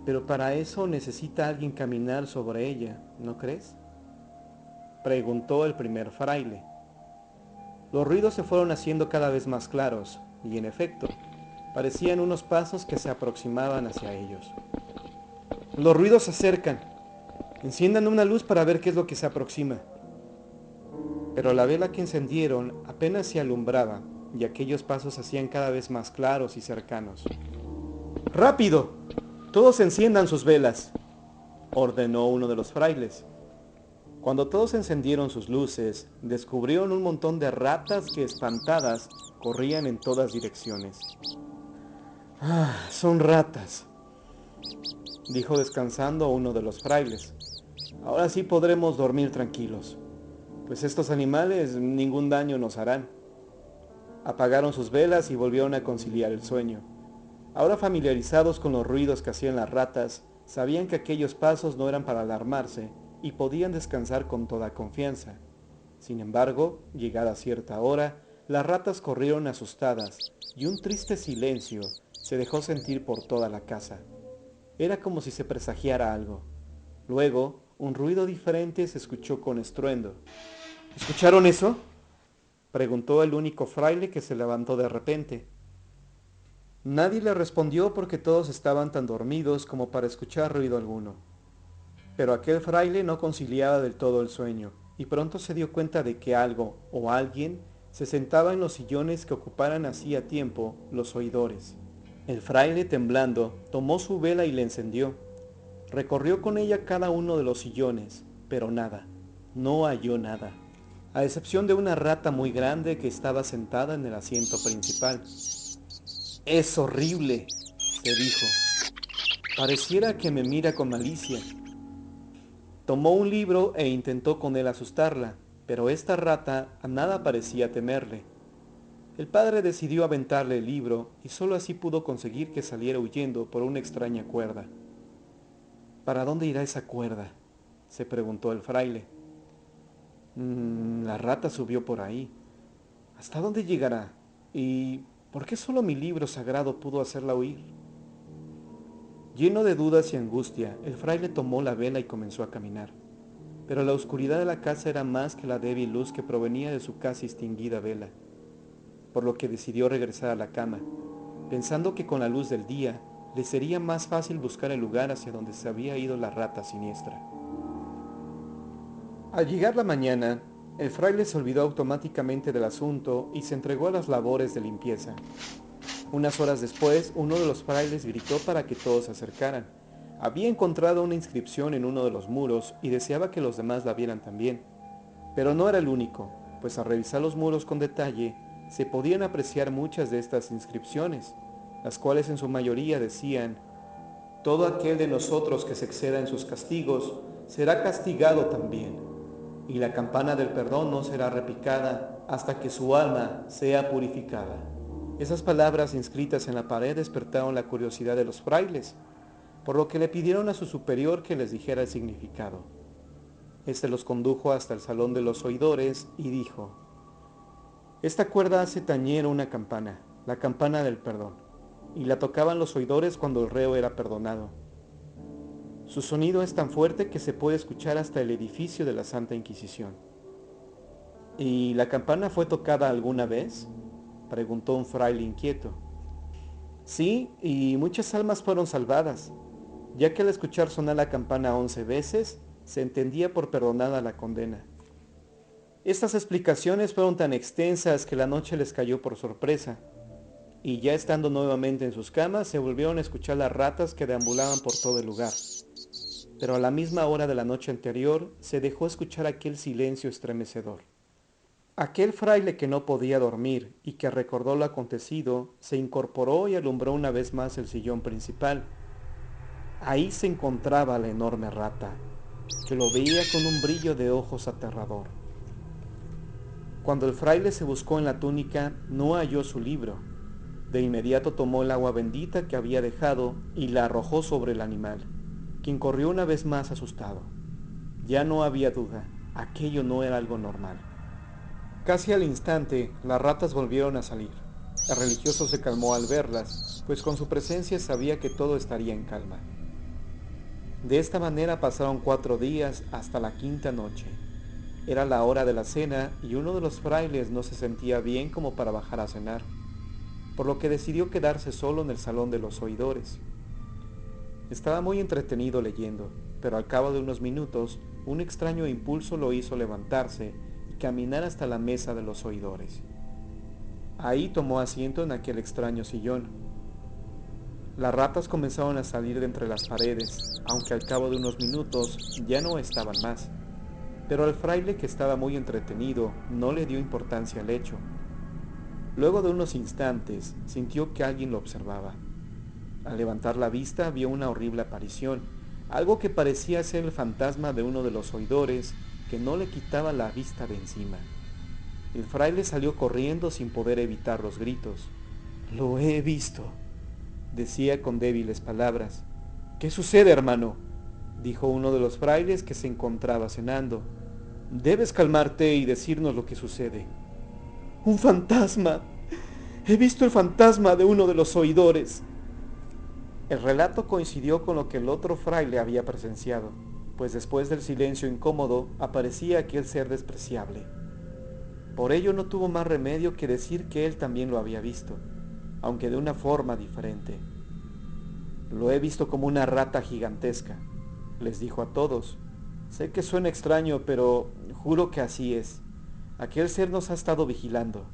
«Pero para eso necesita alguien caminar sobre ella, ¿no crees?», preguntó el primer fraile. Los ruidos se fueron haciendo cada vez más claros, y en efecto, parecían unos pasos que se aproximaban hacia ellos. «Los ruidos se acercan. Enciendan una luz para ver qué es lo que se aproxima». Pero la vela que encendieron apenas se alumbraba, y aquellos pasos se hacían cada vez más claros y cercanos. «¡Rápido! Todos enciendan sus velas», ordenó uno de los frailes. Cuando todos encendieron sus luces, descubrieron un montón de ratas que, espantadas, corrían en todas direcciones. «Son ratas», dijo descansando uno de los frailes. «Ahora sí podremos dormir tranquilos, pues estos animales ningún daño nos harán». Apagaron sus velas y volvieron a conciliar el sueño. Ahora familiarizados con los ruidos que hacían las ratas, sabían que aquellos pasos no eran para alarmarse y podían descansar con toda confianza. Sin embargo, llegada cierta hora, las ratas corrieron asustadas y un triste silencio se dejó sentir por toda la casa. Era como si se presagiara algo. Luego, un ruido diferente se escuchó con estruendo. «¿Escucharon eso?», preguntó el único fraile que se levantó de repente. Nadie le respondió porque todos estaban tan dormidos como para escuchar ruido alguno. Pero aquel fraile no conciliaba del todo el sueño, y pronto se dio cuenta de que algo o alguien se sentaba en los sillones que ocuparan hacía tiempo los oidores. El fraile, temblando, tomó su vela y la encendió. Recorrió con ella cada uno de los sillones, pero nada, no halló nada, a excepción de una rata muy grande que estaba sentada en el asiento principal. «Es horrible», se dijo. «Pareciera que me mira con malicia». Tomó un libro e intentó con él asustarla, pero esta rata a nada parecía temerle. El padre decidió aventarle el libro y sólo así pudo conseguir que saliera huyendo por una extraña cuerda. «¿Para dónde irá esa cuerda?», se preguntó el fraile. La rata subió por ahí. ¿Hasta dónde llegará? ¿Y por qué solo mi libro sagrado pudo hacerla huir? Lleno de dudas y angustia, el fraile tomó la vela y comenzó a caminar. Pero la oscuridad de la casa era más que la débil luz que provenía de su casi extinguida vela, por lo que decidió regresar a la cama, pensando que con la luz del día le sería más fácil buscar el lugar hacia donde se había ido la rata siniestra. Al llegar la mañana, el fraile se olvidó automáticamente del asunto y se entregó a las labores de limpieza. Unas horas después, uno de los frailes gritó para que todos se acercaran. Había encontrado una inscripción en uno de los muros y deseaba que los demás la vieran también. Pero no era el único, pues al revisar los muros con detalle, se podían apreciar muchas de estas inscripciones, las cuales en su mayoría decían: «Todo aquel de nosotros que se exceda en sus castigos será castigado también, y la campana del perdón no será repicada hasta que su alma sea purificada». Esas palabras inscritas en la pared despertaron la curiosidad de los frailes, por lo que le pidieron a su superior que les dijera el significado. Este los condujo hasta el salón de los oidores y dijo: «Esta cuerda hace tañer una campana, la campana del perdón, y la tocaban los oidores cuando el reo era perdonado. Su sonido es tan fuerte que se puede escuchar hasta el edificio de la Santa Inquisición. ¿Y la campana fue tocada alguna vez?, preguntó un fraile inquieto. Sí, y muchas almas fueron salvadas, ya que al escuchar sonar la campana 11 veces, se entendía por perdonada la condena. Estas explicaciones fueron tan extensas que la noche les cayó por sorpresa, y ya estando nuevamente en sus camas, se volvieron a escuchar las ratas que deambulaban por todo el lugar. Pero a la misma hora de la noche anterior, se dejó escuchar aquel silencio estremecedor. Aquel fraile que no podía dormir y que recordó lo acontecido, se incorporó y alumbró una vez más el sillón principal. Ahí se encontraba la enorme rata, que lo veía con un brillo de ojos aterrador. Cuando el fraile se buscó en la túnica, no halló su libro. De inmediato tomó el agua bendita que había dejado y la arrojó sobre el animal, quien corrió una vez más asustado. Ya no había duda, aquello no era algo normal. Casi al instante, las ratas volvieron a salir. El religioso se calmó al verlas, pues con su presencia sabía que todo estaría en calma. De esta manera pasaron 4 días hasta la 5ª noche. Era la hora de la cena y uno de los frailes no se sentía bien como para bajar a cenar, por lo que decidió quedarse solo en el salón de los oidores. Estaba muy entretenido leyendo, pero al cabo de unos minutos, un extraño impulso lo hizo levantarse y caminar hasta la mesa de los oidores. Ahí tomó asiento en aquel extraño sillón. Las ratas comenzaron a salir de entre las paredes, aunque al cabo de unos minutos ya no estaban más. Pero al fraile, que estaba muy entretenido, no le dio importancia al hecho. Luego de unos instantes, sintió que alguien lo observaba. Al levantar la vista, vio una horrible aparición, algo que parecía ser el fantasma de uno de los oidores, que no le quitaba la vista de encima. El fraile salió corriendo sin poder evitar los gritos. «Lo he visto», decía con débiles palabras. «¿Qué sucede, hermano?», dijo uno de los frailes que se encontraba cenando. «Debes calmarte y decirnos lo que sucede». «¡Un fantasma! He visto el fantasma de uno de los oidores». El relato coincidió con lo que el otro fraile había presenciado, pues después del silencio incómodo aparecía aquel ser despreciable. Por ello no tuvo más remedio que decir que él también lo había visto, aunque de una forma diferente. «Lo he visto como una rata gigantesca», les dijo a todos. «Sé que suena extraño, pero juro que así es. Aquel ser nos ha estado vigilando».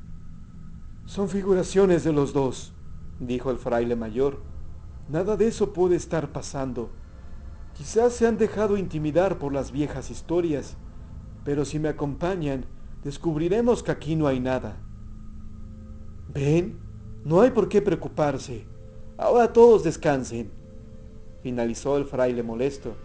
«Son figuraciones de los dos», dijo el fraile mayor. «Nada de eso puede estar pasando. Quizás se han dejado intimidar por las viejas historias, pero si me acompañan, descubriremos que aquí no hay nada». «¿Ven? No hay por qué preocuparse. Ahora todos descansen», finalizó el fraile molesto.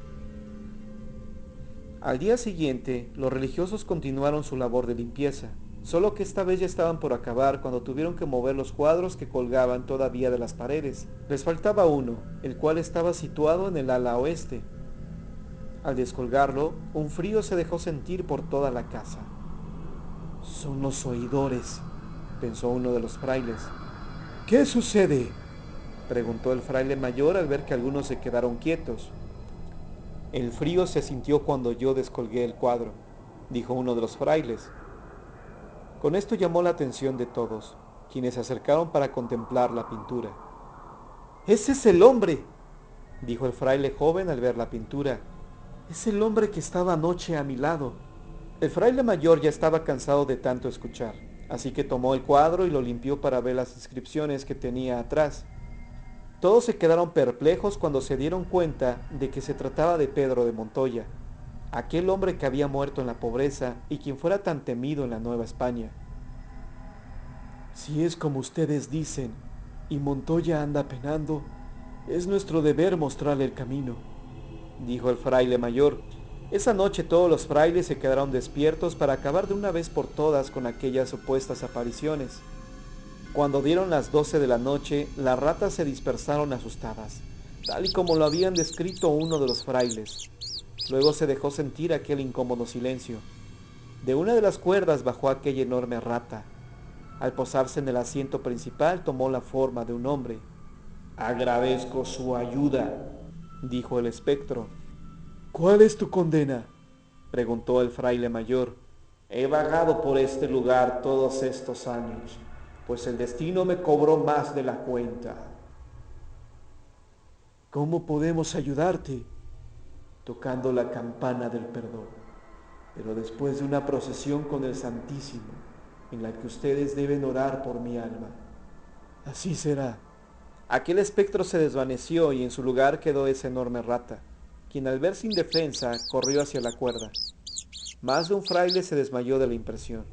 Al día siguiente, los religiosos continuaron su labor de limpieza, solo que esta vez ya estaban por acabar cuando tuvieron que mover los cuadros que colgaban todavía de las paredes. Les faltaba uno, el cual estaba situado en el ala oeste. Al descolgarlo, un frío se dejó sentir por toda la casa. «Son los oidores», pensó uno de los frailes. «¿Qué sucede?», preguntó el fraile mayor al ver que algunos se quedaron quietos. «El frío se sintió cuando yo descolgué el cuadro», dijo uno de los frailes. Con esto llamó la atención de todos, quienes se acercaron para contemplar la pintura. «¡Ese es el hombre!», dijo el fraile joven al ver la pintura. «Es el hombre que estaba anoche a mi lado». El fraile mayor ya estaba cansado de tanto escuchar, así que tomó el cuadro y lo limpió para ver las inscripciones que tenía atrás. Todos se quedaron perplejos cuando se dieron cuenta de que se trataba de Pedro de Montoya, aquel hombre que había muerto en la pobreza y quien fuera tan temido en la Nueva España. «Si es como ustedes dicen, y Montoya anda penando, es nuestro deber mostrarle el camino», dijo el fraile mayor. Esa noche todos los frailes se quedaron despiertos para acabar de una vez por todas con aquellas supuestas apariciones. Cuando dieron las 12 de la noche, las ratas se dispersaron asustadas, tal y como lo habían descrito uno de los frailes. Luego se dejó sentir aquel incómodo silencio. De una de las cuerdas bajó aquella enorme rata. Al posarse en el asiento principal tomó la forma de un hombre. «Agradezco su ayuda», dijo el espectro. ¿Cuál es tu condena?, preguntó el fraile mayor. «He vagado por este lugar todos estos años, pues el destino me cobró más de la cuenta». ¿Cómo podemos ayudarte? Tocando la campana del perdón, pero después de una procesión con el Santísimo, en la que ustedes deben orar por mi alma. Así será. Aquel espectro se desvaneció y en su lugar quedó esa enorme rata, quien al verse indefensa corrió hacia la cuerda. Más de un fraile se desmayó de la impresión,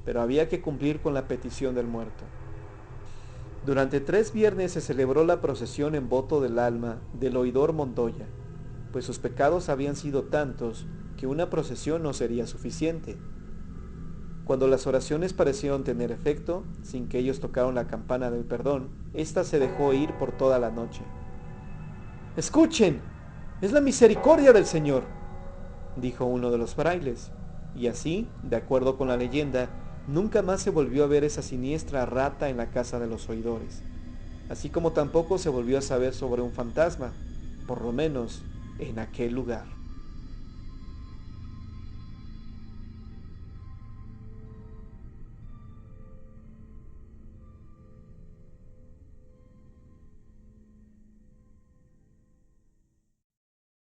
pero había que cumplir con la petición del muerto. Durante 3 viernes se celebró la procesión en voto del alma del oidor Montoya, pues sus pecados habían sido tantos que una procesión no sería suficiente. Cuando las oraciones parecieron tener efecto, sin que ellos tocaron la campana del perdón, ésta se dejó oír por toda la noche. «¡Escuchen! ¡Es la misericordia del Señor!», dijo uno de los frailes, y así, de acuerdo con la leyenda, nunca más se volvió a ver esa siniestra rata en la casa de los oidores, así como tampoco se volvió a saber sobre un fantasma, por lo menos en aquel lugar.